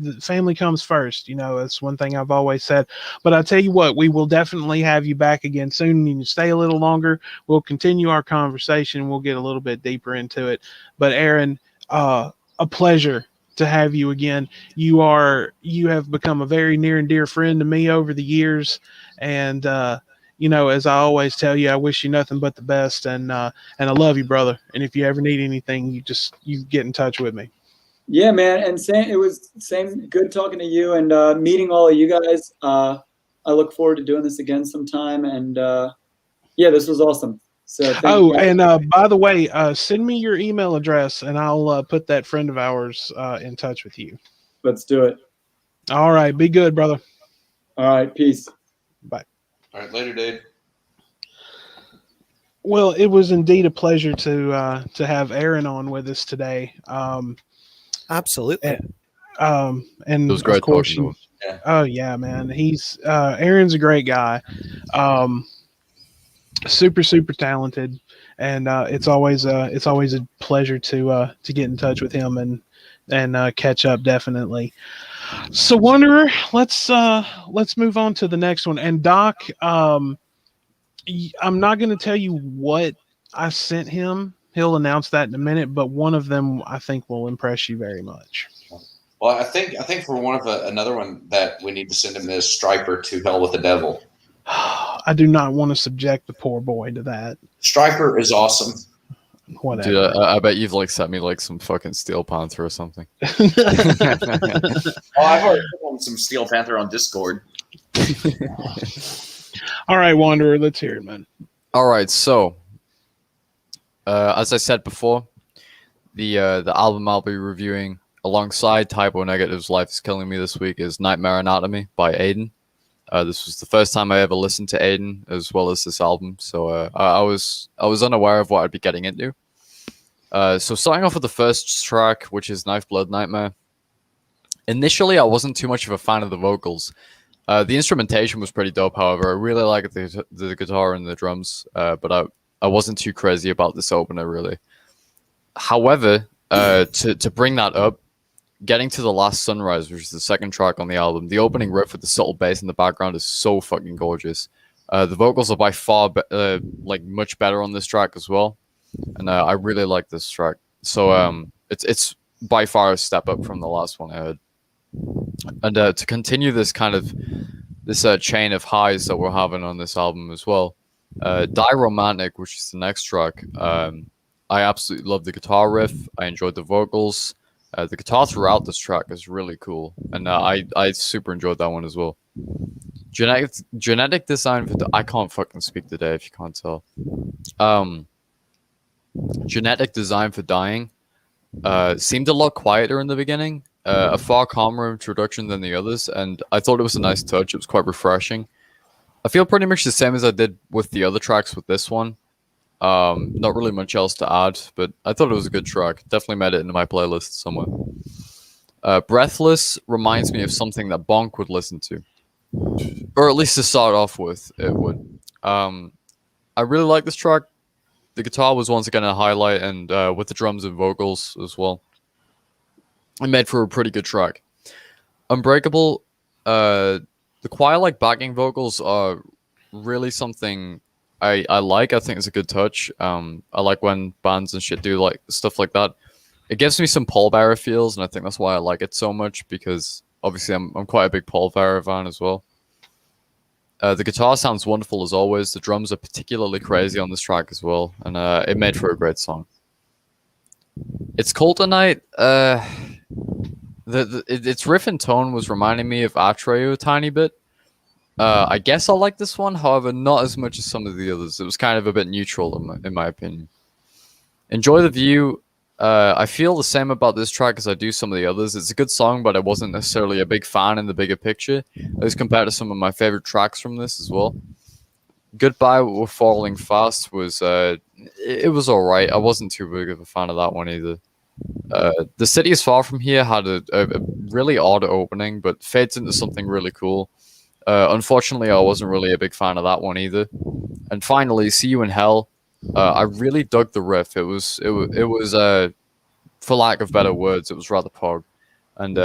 The family comes first. That's one thing I've always said. But I tell you what, we will definitely have you back again soon. You can stay a little longer. We'll continue our conversation. We'll get a little bit deeper into it. But Aaron, a pleasure to have you again. You have become a very near and dear friend to me over the years, and as I always tell you, I wish you nothing but the best, and I love you, brother. And if you ever need anything, you get in touch with me. yeah, man. And it was good talking to you and meeting all of you guys. I look forward to doing this again sometime. And yeah, this was awesome. So thank you. And by the way, send me your email address, and I'll put that friend of ours in touch with you. Let's do it. All right. Be good, brother. All right. Peace. Bye. All right, later, Dave. Well, it was indeed a pleasure to have Aaron on with us today. Absolutely. And It was great of course, talking to him. oh yeah, man. He's Aaron's a great guy. Super talented, and it's always a pleasure to get in touch with him and catch up, definitely. So, Wanderer, let's move on to the next one. And Doc, I'm not going to tell you what I sent him. He'll announce that in a minute, but one of them I think will impress you very much. Well, I think for another one that we need to send him is Striper to Hell with the Devil. I do not want to subject the poor boy to that. Striper is awesome. Whatever. Dude, I bet you've like sent me like some fucking Steel Panther or something. Oh, I've already put on some Steel Panther on Discord. All right, Wanderer, let's hear it, man. All right, so as I said before, the album I'll be reviewing alongside Typo Negative's Life Is Killing Me this week is Nightmare Anatomy by Aiden. This was the first time I ever listened to Aiden as well as this album, so I was unaware of what I'd be getting into. So starting off with the first track, which is Knife Blood Nightmare. Initially, I wasn't too much of a fan of the vocals. The instrumentation was pretty dope, however. I really liked the guitar and the drums, but I wasn't too crazy about this opener, really. However, to bring that up, getting to The Last Sunrise, which is the second track on the album, the opening riff with the subtle bass in the background is so fucking gorgeous. The vocals are by far much better on this track as well, and I really like this track. So it's by far a step up from the last one I heard. And to continue this kind of chain of highs that we're having on this album as well, Die Romantic, which is the next track, I absolutely love the guitar riff. I enjoyed the vocals. The guitar throughout this track is really cool, and I super enjoyed that one as well. Genetic design for I can't fucking speak today if you can't tell. Genetic Design for Dying seemed a lot quieter in the beginning, a far calmer introduction than the others, and I thought it was a nice touch. It was quite refreshing. I feel pretty much the same as I did with the other tracks with this one. Not really much else to add, but I thought it was a good track. Definitely made it into my playlist somewhere. Breathless reminds me of something that Bonk would listen to, or at least to start off with, it would. I really like this track. The guitar was once again a highlight, and with the drums and vocals as well, it made for a pretty good track. Unbreakable, the choir like backing vocals are really something I like. I think it's a good touch. I like when bands and shit do like stuff like that. It gives me some Paul Bearer feels, and I think that's why I like it so much, because obviously I'm quite a big Paul Bearer fan as well. The guitar sounds wonderful as always. The drums are particularly crazy on this track as well, and it made for a great song. It's Cold Night. Its riff and tone was reminding me of Atreyu a tiny bit. I guess I like this one, however, not as much as some of the others. It was kind of a bit neutral in my opinion. Enjoy the View. I feel the same about this track as I do some of the others. It's a good song, but I wasn't necessarily a big fan in the bigger picture, as compared to some of my favorite tracks from this as well. Goodbye We're Falling Fast was it was all right. I wasn't too big of a fan of that one either. The City Is Far From Here had a really odd opening, but fades into something really cool. Unfortunately, I wasn't really a big fan of that one either. And finally, See You in Hell. I really dug the riff. It was for lack of better words, it was rather pog. And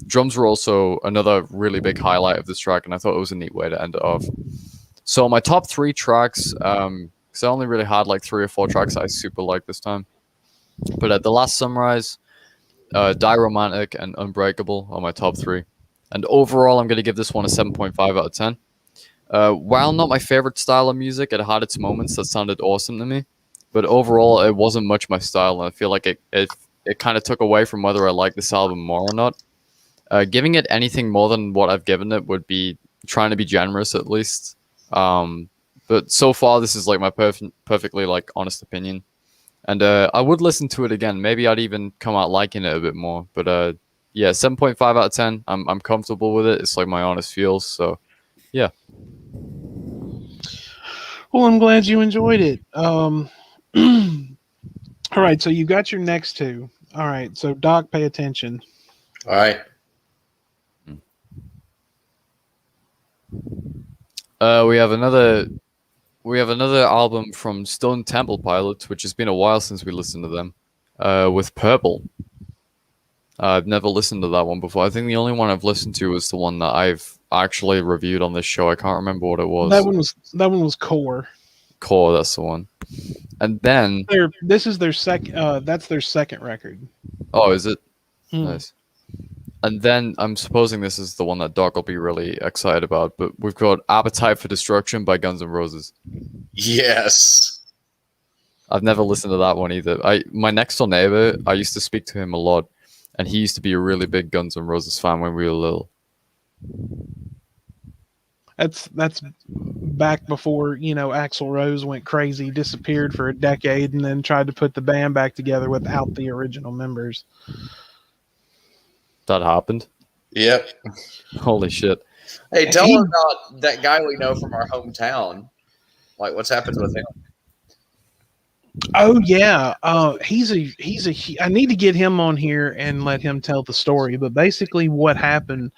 drums were also another really big highlight of this track, and I thought it was a neat way to end it off. So my top 3 tracks, because I only really had like 3 or 4 tracks I super liked this time. But at The Last Sunrise, Die Romantic, and Unbreakable are my top 3. And overall, I'm going to give this one a 7.5 out of 10. While not my favorite style of music, it had its moments that sounded awesome to me. But overall, it wasn't much my style, and I feel like it kind of took away from whether I like this album more or not. Giving it anything more than what I've given it would be trying to be generous, at least. But so far, this is like my perfectly like honest opinion. And I would listen to it again. Maybe I'd even come out liking it a bit more. But yeah, 7.5 out of 10. I'm comfortable with it. It's like my honest feels. So yeah. Well, I'm glad you enjoyed it. All right, so you got your next 2. All right, so Doc, pay attention. All right. We have another album from Stone Temple Pilots, which has been a while since we listened to them. With Purple. I've never listened to that one before. I think the only one I've listened to is the one that I've actually reviewed on this show. I can't remember what it was. That one was Core. Core, that's the one. And then this is their second. That's their second record. Oh, is it? Mm. Nice. And then I'm supposing this is the one that Doc will be really excited about. But we've got Appetite for Destruction by Guns N' Roses. Yes. I've never listened to that one either. My next door neighbor, I used to speak to him a lot, and he used to be a really big Guns N' Roses fan when we were little. That's back before, Axl Rose went crazy, disappeared for a decade, and then tried to put the band back together without the original members. That happened? Yep. Holy shit. Hey, tell us about that guy we know from our hometown. Like, what's happened with him? Oh yeah, I need to get him on here and let him tell the story. But basically, what happened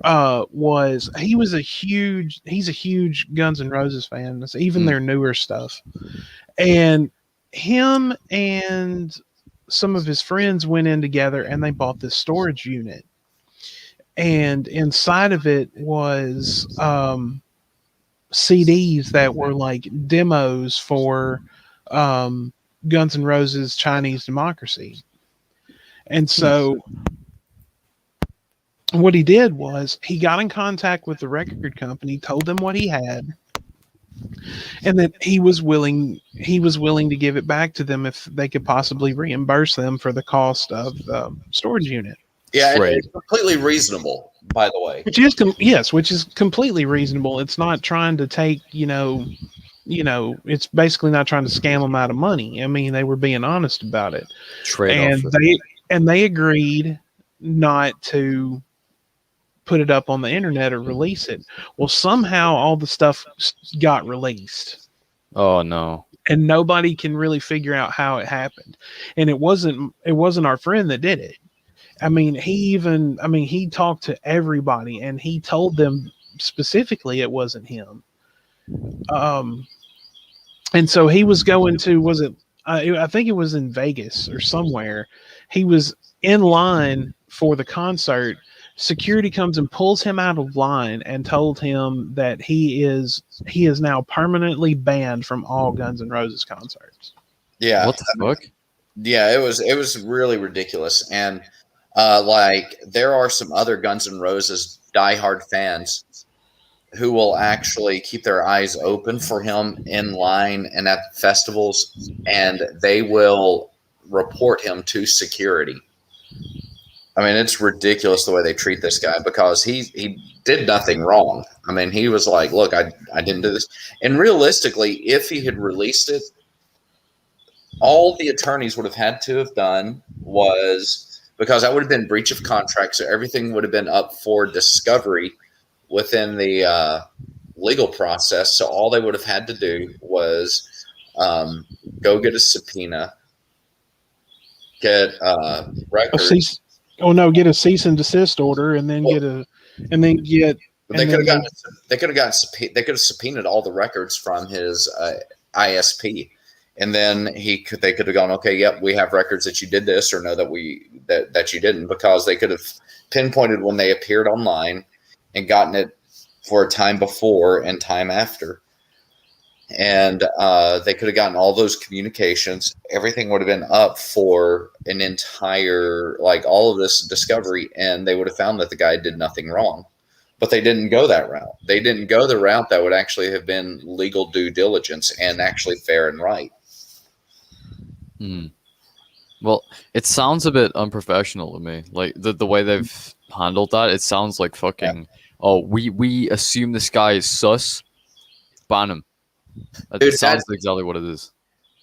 was he's a huge Guns N' Roses fan. It's even their newer stuff, and him and some of his friends went in together and they bought this storage unit, and inside of it was CDs that were like demos for Guns N' Roses Chinese Democracy. And so what he did was he got in contact with the record company, told them what he had, and that he was willing to give it back to them if they could possibly reimburse them for the cost of the storage unit. Yeah, Right. it's completely reasonable, by the way. Which is completely reasonable. It's not trying to take, it's basically not trying to scam them out of money. I mean, they were being honest about it, Trade-off. and they agreed not to put it up on the internet or release it. Well, somehow all the stuff got released, Oh no. and nobody can really figure out how it happened. And it wasn't our friend that did it. I mean, he talked to everybody, and he told them specifically it wasn't him. And so he was going to, was it? I think it was in Vegas or somewhere. He was in line for the concert. Security comes and pulls him out of line and told him that he is now permanently banned from all Guns N' Roses concerts. Yeah. What the fuck? Yeah, it was really ridiculous. And like there are some other Guns N' Roses diehard fans who will actually keep their eyes open for him in line and at festivals, and they will report him to security. I mean, it's ridiculous the way they treat this guy because he did nothing wrong. I mean, he was like, look, I didn't do this. And realistically, if he had released it, all the attorneys would have had to have done was, because that would have been breach of contract, so everything would have been up for discovery within the legal process. So all they would have had to do was go get a subpoena, get records. Get a cease and desist order, and then get. But they could have subpoenaed all the records from his ISP, and then they could have gone, okay, yep, we have records that you did this, or no, that you didn't, because they could have pinpointed when they appeared online and gotten it for a time before and time after. And they could have gotten all those communications. Everything would have been up for an entire, like all of this discovery, and they would have found that the guy did nothing wrong. But they didn't go that route. They didn't go the route that would actually have been legal due diligence and actually fair and right. Well, it sounds a bit unprofessional to me. Like the way they've handled that, it sounds like fucking. Yeah. Oh, we assume this guy is sus. Ban him. It sounds exactly what it is.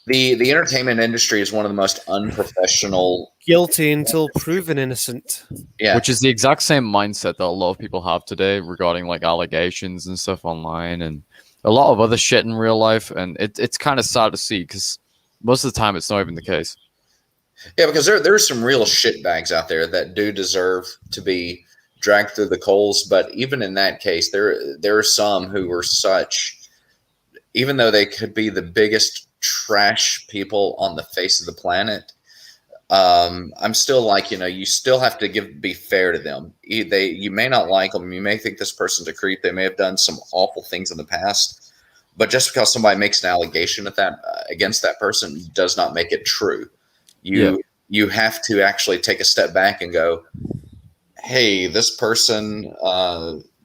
The entertainment industry is one of the most unprofessional. Guilty until proven innocent. Yeah, which is the exact same mindset that a lot of people have today regarding like allegations and stuff online and a lot of other shit in real life. And it's kind of sad to see because most of the time it's not even the case. Yeah, because there's some real shitbags out there that do deserve to be dragged through the coals. But even in that case, there are some who were such. Even though they could be the biggest trash people on the face of the planet, I'm still like, you still have to be fair to them. You may not like them. You may think this person's a creep. They may have done some awful things in the past. But just because somebody makes an allegation against that person does not make it true. You have to actually take a step back and go, hey, this person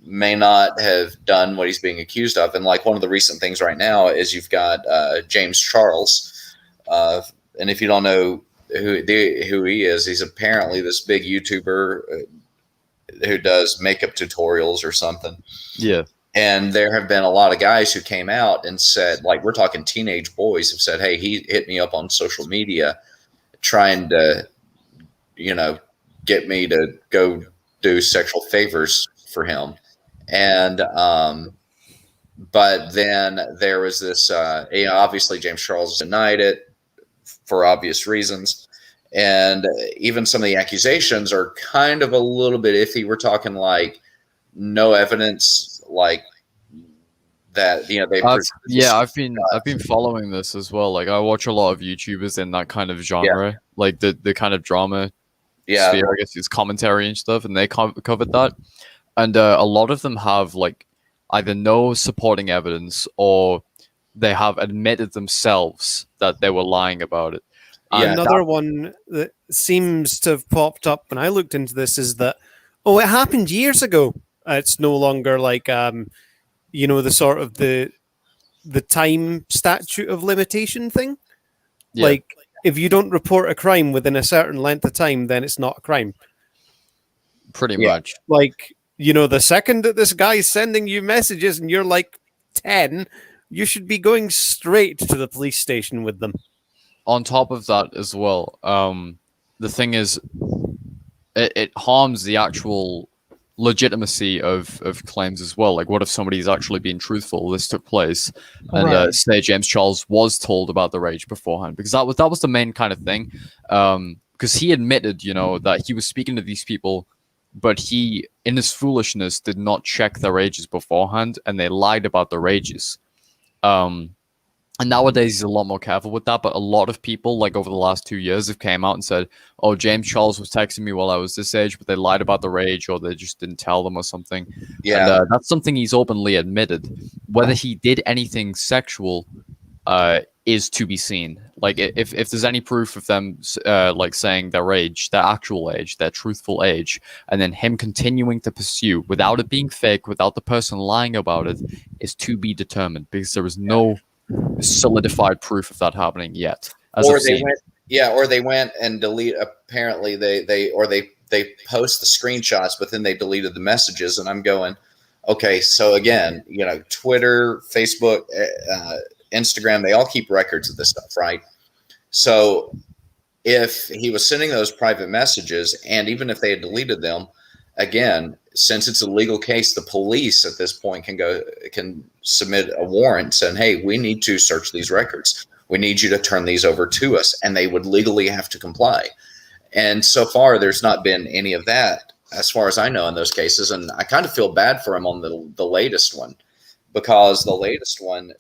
may not have done what he's being accused of. And like one of the recent things right now is you've got James Charles. And if you don't know who he is, he's apparently this big YouTuber who does makeup tutorials or something. Yeah. And there have been a lot of guys who came out and said, like, we're talking teenage boys have said, hey, he hit me up on social media trying to, get me to go do sexual favors for him. And, but then there was this, obviously James Charles denied it for obvious reasons. And even some of the accusations are kind of a little bit iffy. We're talking like no evidence, like that, I've been following this as well. Like I watch a lot of YouTubers in that kind of genre, like the kind of drama sphere, I guess it's commentary and stuff, and they covered that. And a lot of them have like either no supporting evidence or they have admitted themselves that they were lying about it. Another one that seems to have popped up when I looked into this is that, it happened years ago. It's no longer like, the sort of the time statute of limitation thing. Yeah. Like, if you don't report a crime within a certain length of time, then it's not a crime. Pretty much. Like, the second that this guy's sending you messages and you're like 10, you should be going straight to the police station with them. On top of that as well, the thing is, it harms the actual legitimacy of claims as well. Like, what if somebody's actually being truthful? This took place, and Right. say James Charles was told about the rage beforehand, because that was the main kind of thing. Because he admitted, you know, that he was speaking to these people, but he, in his foolishness, did not check their ages beforehand, and they lied about their ages. And nowadays he's a lot more careful with that, but a lot of people, like over the last 2 years, have came out and said, "Oh, James Charles was texting me while I was this age, but they lied about the age, or they just didn't tell them, or something." Yeah. And that's something he's openly admitted. Whether he did anything sexual is to be seen. Like, if there's any proof of them like saying their age, their actual age, their truthful age, and then him continuing to pursue without it being fake, without the person lying about it, is to be determined, because there is no solidified proof of that happening yet. Or they went and delete. Apparently, they post the screenshots, but then they deleted the messages. And I'm going, okay. So again, you know, Twitter, Facebook, Instagram, they all keep records of this stuff, right? So if he was sending those private messages, and even if they had deleted them, again, since it's a legal case, the police at this point can submit a warrant saying, "Hey, we need to search these records. We need you to turn these over to us," and they would legally have to comply. And so far, there's not been any of that, as far as I know, in those cases. And I kind of feel bad for him on the latest one, because the latest one,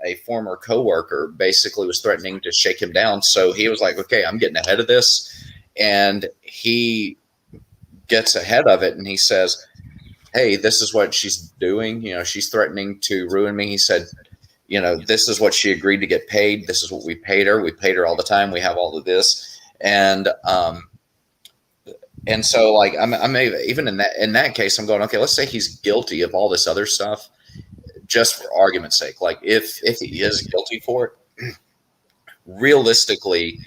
a former coworker basically was threatening to shake him down. So he was like, "Okay, I'm getting ahead of this," and he gets ahead of it, and he says, "Hey, this is what she's doing. You know, she's threatening to ruin me." He said, "You know, this is what she agreed to get paid. This is what we paid her. We paid her all the time. We have all of this." And so, like, I'm even in that case, I'm going, okay, let's say he's guilty of all this other stuff, just for argument's sake. Like, if he is guilty for it, realistically,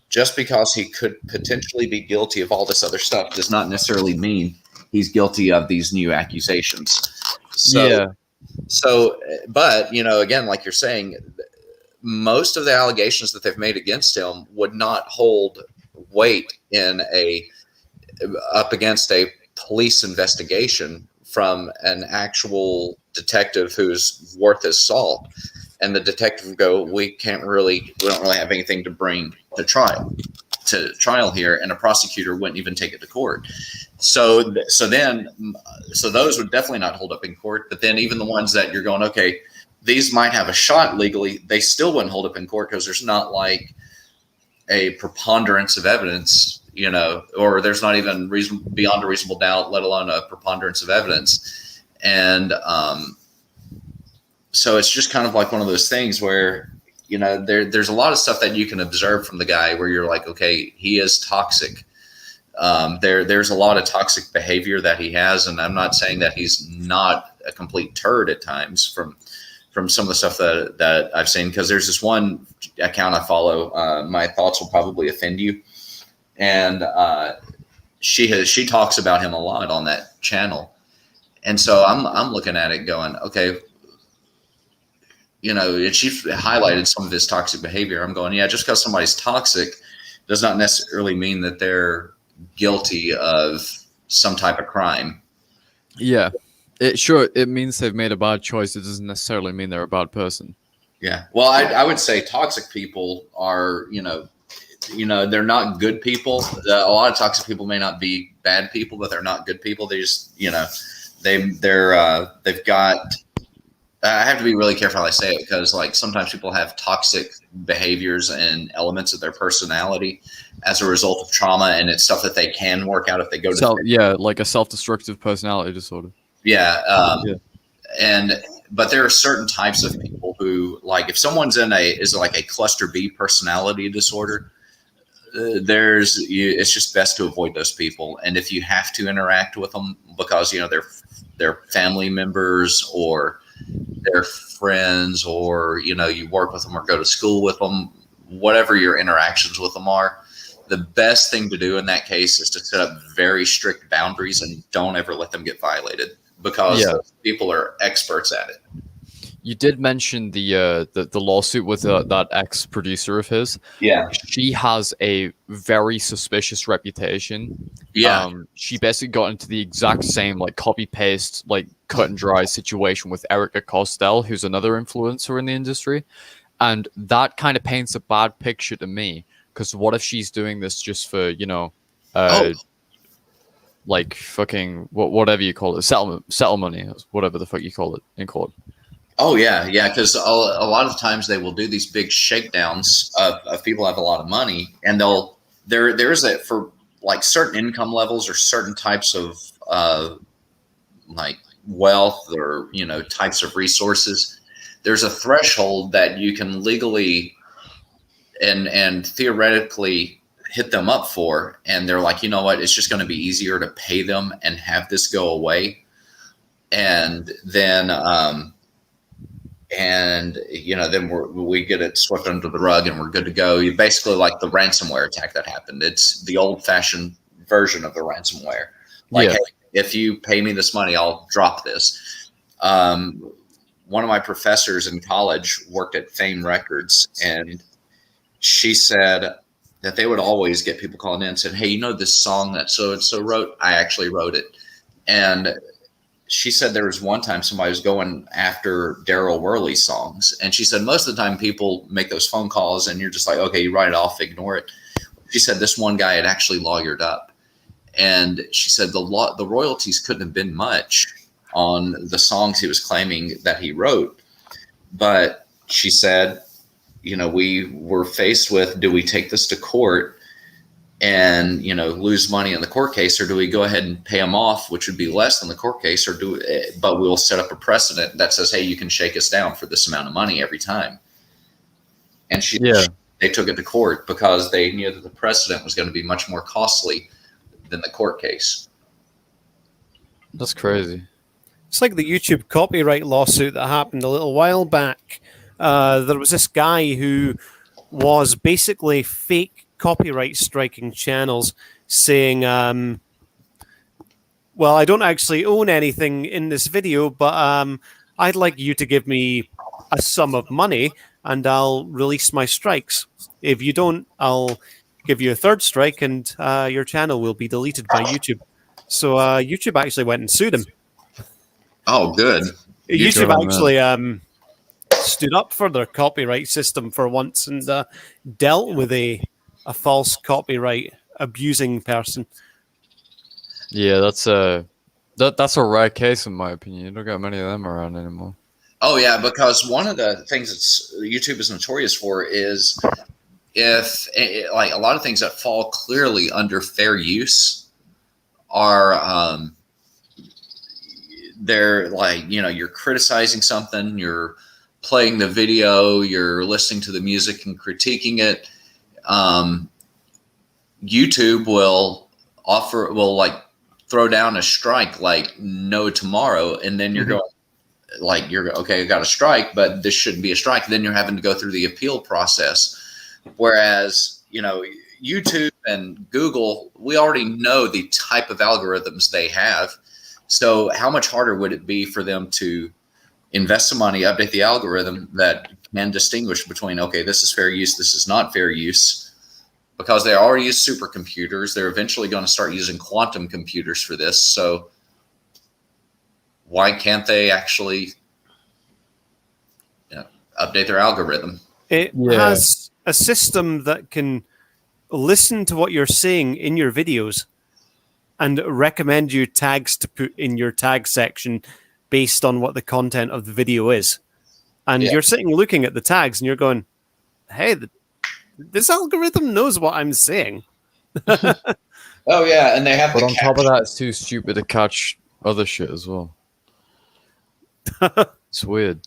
just because he could potentially be guilty of all this other stuff does not necessarily mean he's guilty of these new accusations. But, you know, again, like you're saying, most of the allegations that they've made against him would not hold weight up against a police investigation from an actual detective who's worth his salt. And the detective would go, we don't really have anything to bring to trial here. And a prosecutor wouldn't even take it to court. So those would definitely not hold up in court. But then even the ones that you're going, okay, these might have a shot legally, they still wouldn't hold up in court, because there's not like a preponderance of evidence, you know, or there's not even beyond a reasonable doubt, let alone a preponderance of evidence. And, so it's just kind of like one of those things where, you know, there's a lot of stuff that you can observe from the guy where you're like, okay, he is toxic. There's a lot of toxic behavior that he has. And I'm not saying that he's not a complete turd at times from some of the stuff that I've seen, because there's this one account I follow. My thoughts will probably offend you. And she talks about him a lot on that channel. And so I'm looking at it going, okay, you know, and she highlighted some of his toxic behavior. I'm going, yeah, just because somebody's toxic does not necessarily mean that they're guilty of some type of crime. Yeah. It means they've made a bad choice. It doesn't necessarily mean they're a bad person. Yeah. Well, I would say toxic people are, you know, they're not good people. A lot of toxic people may not be bad people, but they're not good people. They just, you know, they've got, I have to be really careful how I say it, because like sometimes people have toxic behaviors and elements of their personality as a result of trauma, and it's stuff that they can work out if they go to like a self-destructive personality disorder. But there are certain types of people who, like, if someone's is like a cluster B personality disorder, it's just best to avoid those people. And if you have to interact with them because, you know, they're family members or their friends, or, you know, you work with them or go to school with them, whatever your interactions with them are, the best thing to do in that case is to set up very strict boundaries and don't ever let them get violated, because those people are experts at it. you did mention the lawsuit with that ex producer of his. Yeah. She has a very suspicious reputation. Yeah. She basically got into the exact same like copy paste, like cut and dry situation with Erica Costell, who's another influencer in the industry, and that kind of paints a bad picture to me. Because what if she's doing this just for like fucking whatever you call it, settle money, whatever the fuck you call it in court. Oh yeah, yeah. Because a lot of times they will do these big shakedowns of people who have a lot of money, and there's a for like certain income levels or certain types of like wealth or types of resources. There's a threshold that you can legally and theoretically hit them up for, and they're like, you know what, it's just going to be easier to pay them and have this go away, and then then we get it swept under the rug and we're good to go. You basically like the ransomware attack that happened. It's the old-fashioned version of the ransomware. Like, hey, if you pay me this money, I'll drop this. One of my professors in college worked at Fame Records, and she said that they would always get people calling in and said, hey, this song that so-and-so wrote? I actually wrote it. And she said there was one time somebody was going after Daryl Worley songs. And she said most of the time people make those phone calls and you're just like, okay, you write it off, ignore it. She said this one guy had actually lawyered up. And she said the royalties couldn't have been much on the songs he was claiming that he wrote. But she said, we were faced with, do we take this to court and, lose money in the court case, or do we go ahead and pay them off, which would be less than the court case, but we'll set up a precedent that says, hey, you can shake us down for this amount of money every time. And they took it to court because they knew that the precedent was going to be much more costly than the court case. That's crazy. It's like the YouTube copyright lawsuit that happened a little while back. There was this guy who was basically fake copyright striking channels saying, well, I don't actually own anything in this video, but I'd like you to give me a sum of money and I'll release my strikes. If you don't, I'll give you a third strike and your channel will be deleted by YouTube. So YouTube actually went and sued him. Oh, good. YouTube actually stood up for their copyright system for once and dealt with a false copyright abusing person. Yeah, that's a rare case in my opinion. You don't got many of them around anymore. Oh yeah, because one of the things that YouTube is notorious for is if like a lot of things that fall clearly under fair use are they're like, you're criticizing something, you're playing the video, you're listening to the music and critiquing it. YouTube will like throw down a strike like no tomorrow, and then you're going like, okay, I got a strike, but this shouldn't be a strike. Then you're having to go through the appeal process. Whereas, YouTube and Google, we already know the type of algorithms they have. So how much harder would it be for them to invest some money, update the algorithm that can distinguish between, okay, this is fair use, this is not fair use, because they already use supercomputers. They're eventually going to start using quantum computers for this. So why can't they actually update their algorithm? It has a system that can listen to what you're saying in your videos and recommend you tags to put in your tag section based on what the content of the video is. And you're sitting looking at the tags and you're going, hey, this algorithm knows what I'm saying. Oh yeah, and they have. But on top of that, it's too stupid to catch other shit as well. It's weird.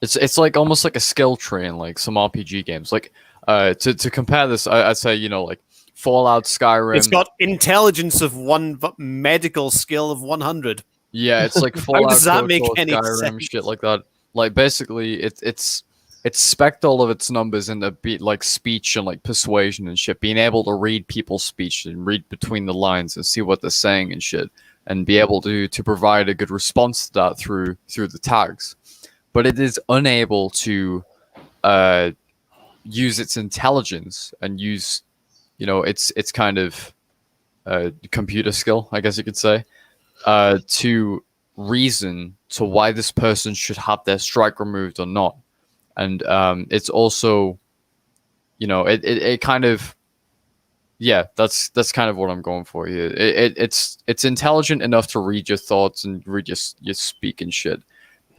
It's like almost like a skill tree in like some RPG games. Like to compare this, I'd say like Fallout, Skyrim. It's got intelligence of 1, but medical skill of 100. Yeah, it's like Fallout. How does that make any Skyrim, sense? shit like that. Like basically, it's spec'd all of its numbers into like speech and like persuasion and shit. Being able to read people's speech and read between the lines and see what they're saying and shit. and be able to provide a good response to that through the tags, but it is unable to use its intelligence and use, you know, its kind of computer skill, I guess you could say, to reason to why this person should have their strike removed or not. And it's also, you know, it kind of, yeah, that's kind of what I'm going for here. It's intelligent enough to read your thoughts and read your speak and shit,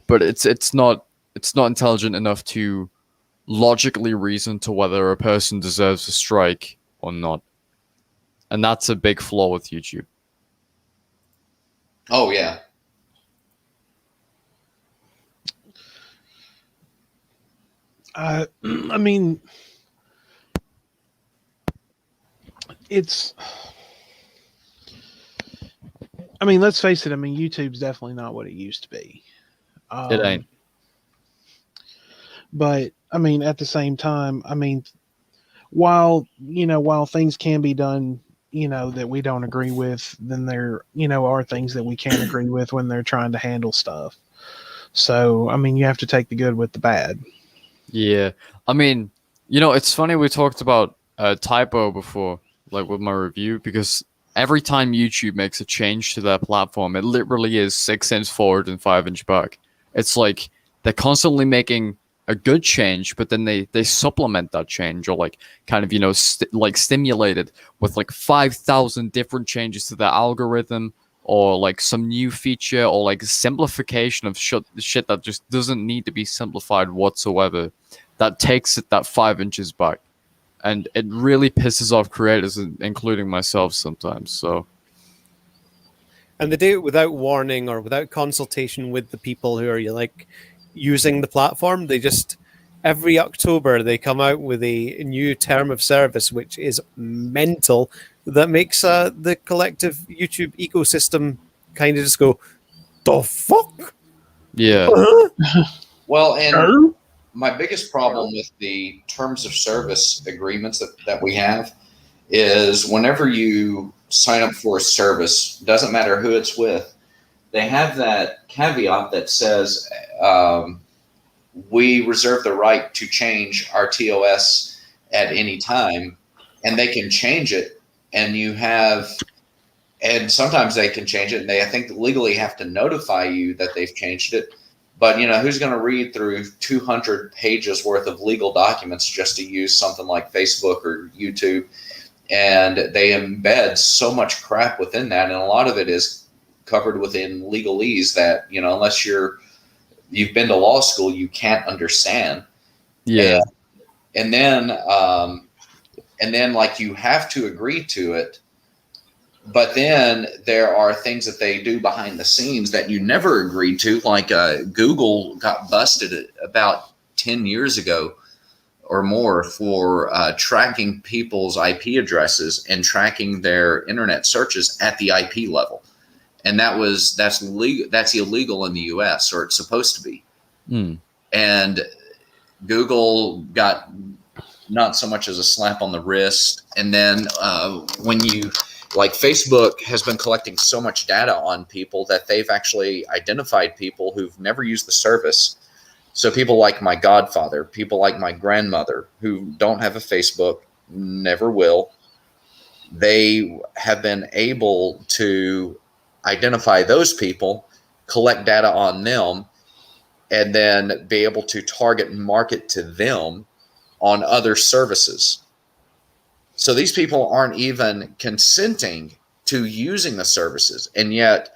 but it's not intelligent enough to logically reason to whether a person deserves a strike or not. And that's a big flaw with YouTube. Oh yeah. I mean, it's. I mean, let's face it. I mean, YouTube's definitely not what it used to be. It ain't. But I mean, at the same time, I mean, while things can be done, that we don't agree with, then there, are things that we can't agree with when they're trying to handle stuff. So, I mean, you have to take the good with the bad. Yeah. I mean, it's funny we talked about typo before, like with my review, because every time YouTube makes a change to their platform, it literally is 6 inches forward and 5 inches back. It's like they're constantly making a good change, but then they supplement that change, or like kind of like stimulate it with like 5,000 different changes to the algorithm, or like some new feature, or like simplification of shit that just doesn't need to be simplified whatsoever, that takes it that 5 inches back. And it really pisses off creators, including myself sometimes. So, and they do it without warning or without consultation with the people who are like using the platform. They just, every October they come out with a new term of service, which is mental, that makes the collective YouTube ecosystem kind of just go, the fuck? Yeah. Well, and my biggest problem with the terms of service agreements that we have is whenever you sign up for a service, doesn't matter who it's with, they have that caveat that says we reserve the right to change our TOS at any time, and they can change it, and sometimes they can change it, and I think legally have to notify you that they've changed it. But, who's going to read through 200 pages worth of legal documents just to use something like Facebook or YouTube? And they embed so much crap within that. And a lot of it is covered within legalese that, unless you've been to law school, you can't understand. Yeah. And then like you have to agree to it. But then there are things that they do behind the scenes that you never agreed to. Like Google got busted about 10 years ago or more for tracking people's IP addresses and tracking their internet searches at the IP level. And that's illegal in the US, or it's supposed to be. And Google got not so much as a slap on the wrist. And then like Facebook has been collecting so much data on people that they've actually identified people who've never used the service. So people like my godfather, people like my grandmother who don't have a Facebook, never will. They have been able to identify those people, collect data on them, and then be able to target and market to them on other services. So these people aren't even consenting to using the services, and yet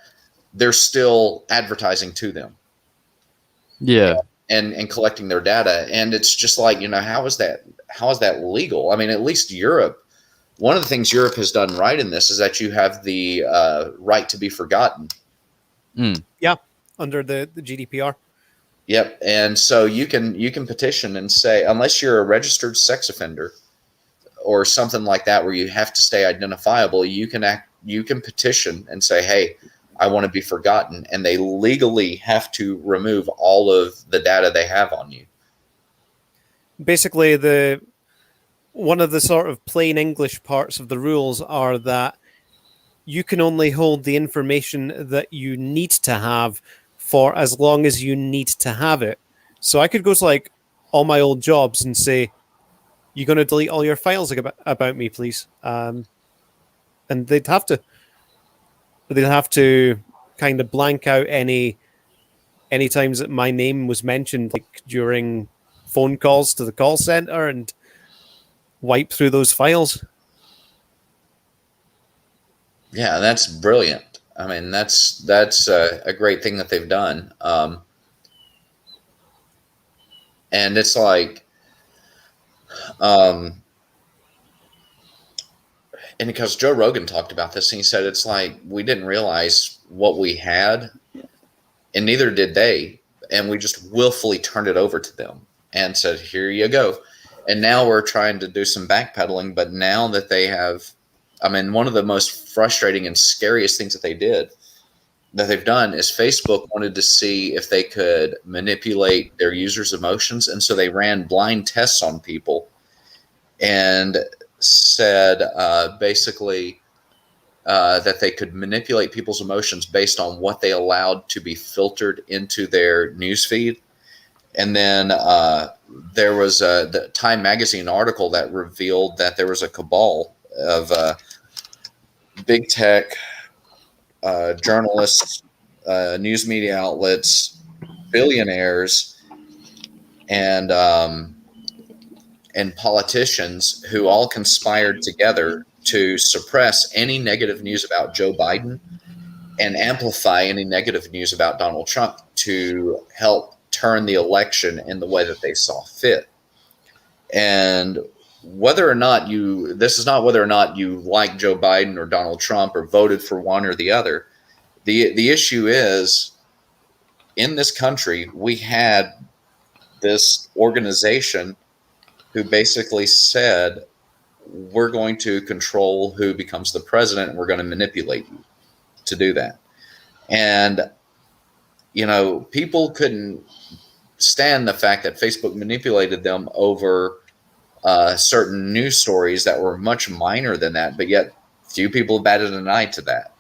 they're still advertising to them. Yeah. And collecting their data. And it's just like, how is that legal? I mean, at least Europe, one of the things Europe has done right in this is that you have the right to be forgotten. Yeah, under the GDPR. Yep. And so you can petition and say, unless you're a registered sex offender or something like that, where you have to stay identifiable, you can petition and say, hey, I want to be forgotten. And they legally have to remove all of the data they have on you. Basically, one of the sort of plain English parts of the rules are that you can only hold the information that you need to have for as long as you need to have it. So I could go to like all my old jobs and say, "You're going to delete all your files about me, please," and they'd have to kind of blank out any times that my name was mentioned, like during phone calls to the call center, and wipe through those files. Yeah, that's brilliant. I mean, that's a great thing that they've done. And it's like, and because Joe Rogan talked about this, and he said it's like we didn't realize what we had, and neither did they, and we just willfully turned it over to them and said, "Here you go." And now we're trying to do some backpedaling, but now that they have, I mean, one of the most frustrating and scariest things that they've done is Facebook wanted to see if they could manipulate their users' emotions. And so they ran blind tests on people and said basically that they could manipulate people's emotions based on what they allowed to be filtered into their newsfeed. And then there was the Time Magazine article that revealed that there was a cabal of big tech, journalists, news media outlets, billionaires, and politicians who all conspired together to suppress any negative news about Joe Biden and amplify any negative news about Donald Trump to help turn the election in the way that they saw fit. And whether or not this is not whether or not you like Joe Biden or Donald Trump or voted for one or the other. The issue is, in this country, we had this organization who basically said, we're going to control who becomes the president, and we're going to manipulate you to do that. And, people couldn't stand the fact that Facebook manipulated them over certain news stories that were much minor than that, but yet few people batted an eye to that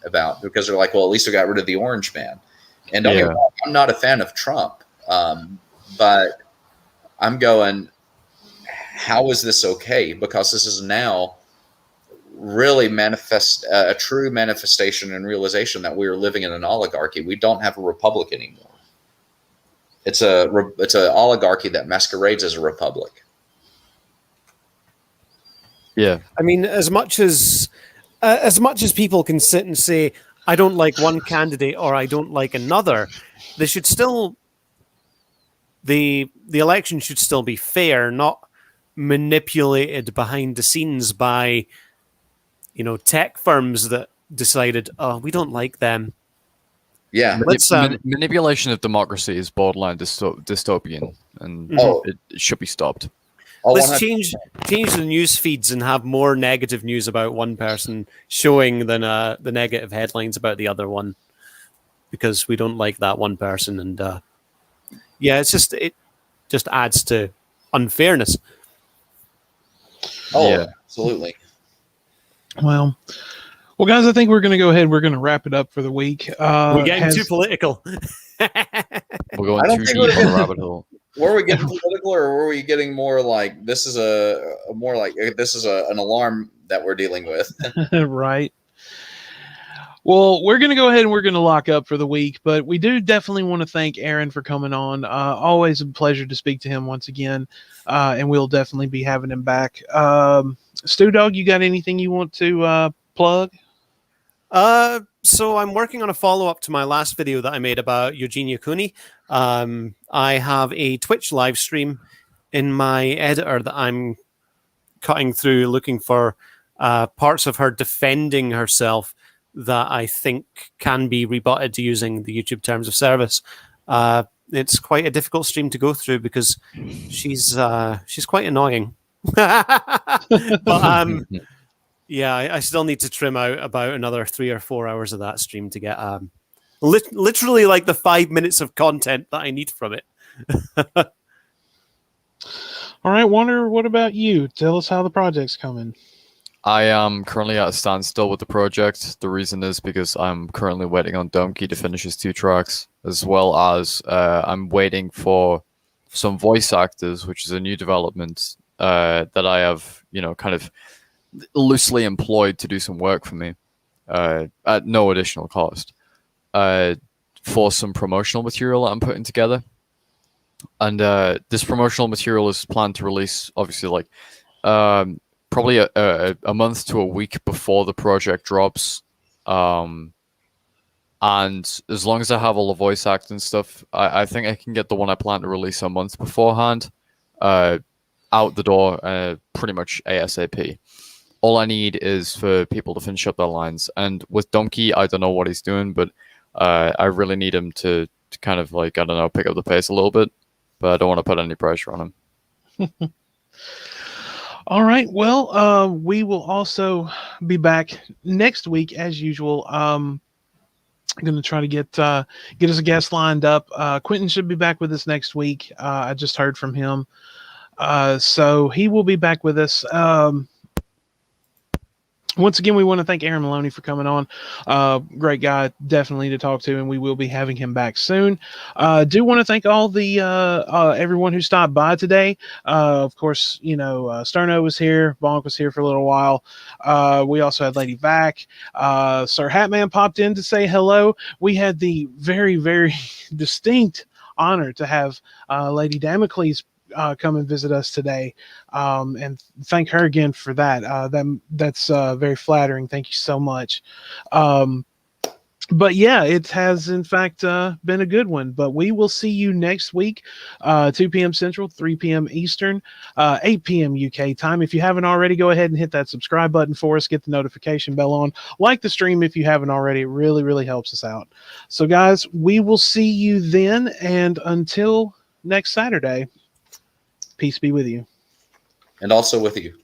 because they're like, well, at least we got rid of the orange man. And don't get me wrong, I'm not a fan of Trump, but I'm going, how is this okay? Because this is now really a true manifestation and realization that we are living in an oligarchy. We don't have a republic anymore. It's an oligarchy that masquerades as a republic. Yeah, I mean, as much as people can sit and say, I don't like one candidate or I don't like another, they should still the election should still be fair, not manipulated behind the scenes by tech firms that decided, oh, we don't like them. Yeah, manipulation of democracy is borderline dystopian, and it should be stopped. Let's change the news feeds and have more negative news about one person showing than the negative headlines about the other one, because we don't like that one person. And it just adds to unfairness. Oh, yeah, absolutely. Well, guys, I think we're going to go ahead. We're going to wrap it up for the week. We're getting too political. We're going too deep on the rabbit hole. Were we getting political, or were we getting more like this is an alarm that we're dealing with? Right. Well, we're going to go ahead and we're going to lock up for the week, but we do definitely want to thank Aaron for coming on. Always a pleasure to speak to him once again, and we'll definitely be having him back. Stu Dog, you got anything you want to plug? So I'm working on a follow-up to my last video that I made about Eugenia Cooney. I have a Twitch live stream in my editor that I'm cutting through, looking for parts of her defending herself that I think can be rebutted using the YouTube terms of service. It's quite a difficult stream to go through because she's quite annoying. But yeah, I still need to trim out about another 3 or 4 hours of that stream to get literally like the 5 minutes of content that I need from it. All right, Warner, what about you? Tell us how the project's coming. I am currently at a standstill with the project. The reason is because I'm currently waiting on Donkey to finish his 2 tracks, as well as I'm waiting for some voice actors, which is a new development that I have, kind of loosely employed to do some work for me at no additional cost for some promotional material that I'm putting together. And this promotional material is planned to release, obviously, like probably a month to a week before the project drops. And as long as I have all the voice acting stuff, I think I can get the one I plan to release a month beforehand out the door pretty much ASAP. All I need is for people to finish up their lines. And with Donkey, I don't know what he's doing, but I really need him to kind of, like, I don't know, pick up the pace a little bit. But I don't want to put any pressure on him. All right. Well, we will also be back next week as usual. I'm going to try to get us a guest lined up. Quentin should be back with us next week. I just heard from him. So he will be back with us. Once again, we want to thank Aaron Maloney for coming on. Great guy, definitely to talk to, and we will be having him back soon. Do want to thank all the everyone who stopped by today. Of course, Sterno was here, Bonk was here for a little while. We also had Lady Vac. Sir Hatman popped in to say hello. We had the very, very distinct honor to have Lady Damocles come and visit us today, and thank her again for that. That's very flattering. Thank you so much. But yeah, it has in fact been a good one. But we will see you next week, 2 p.m. Central, 3 p.m. Eastern, 8 p.m. UK time. If you haven't already, go ahead and hit that subscribe button for us. Get the notification bell on. Like the stream if you haven't already. It really, really helps us out. So guys, we will see you then. And until next Saturday, peace be with you. And also with you.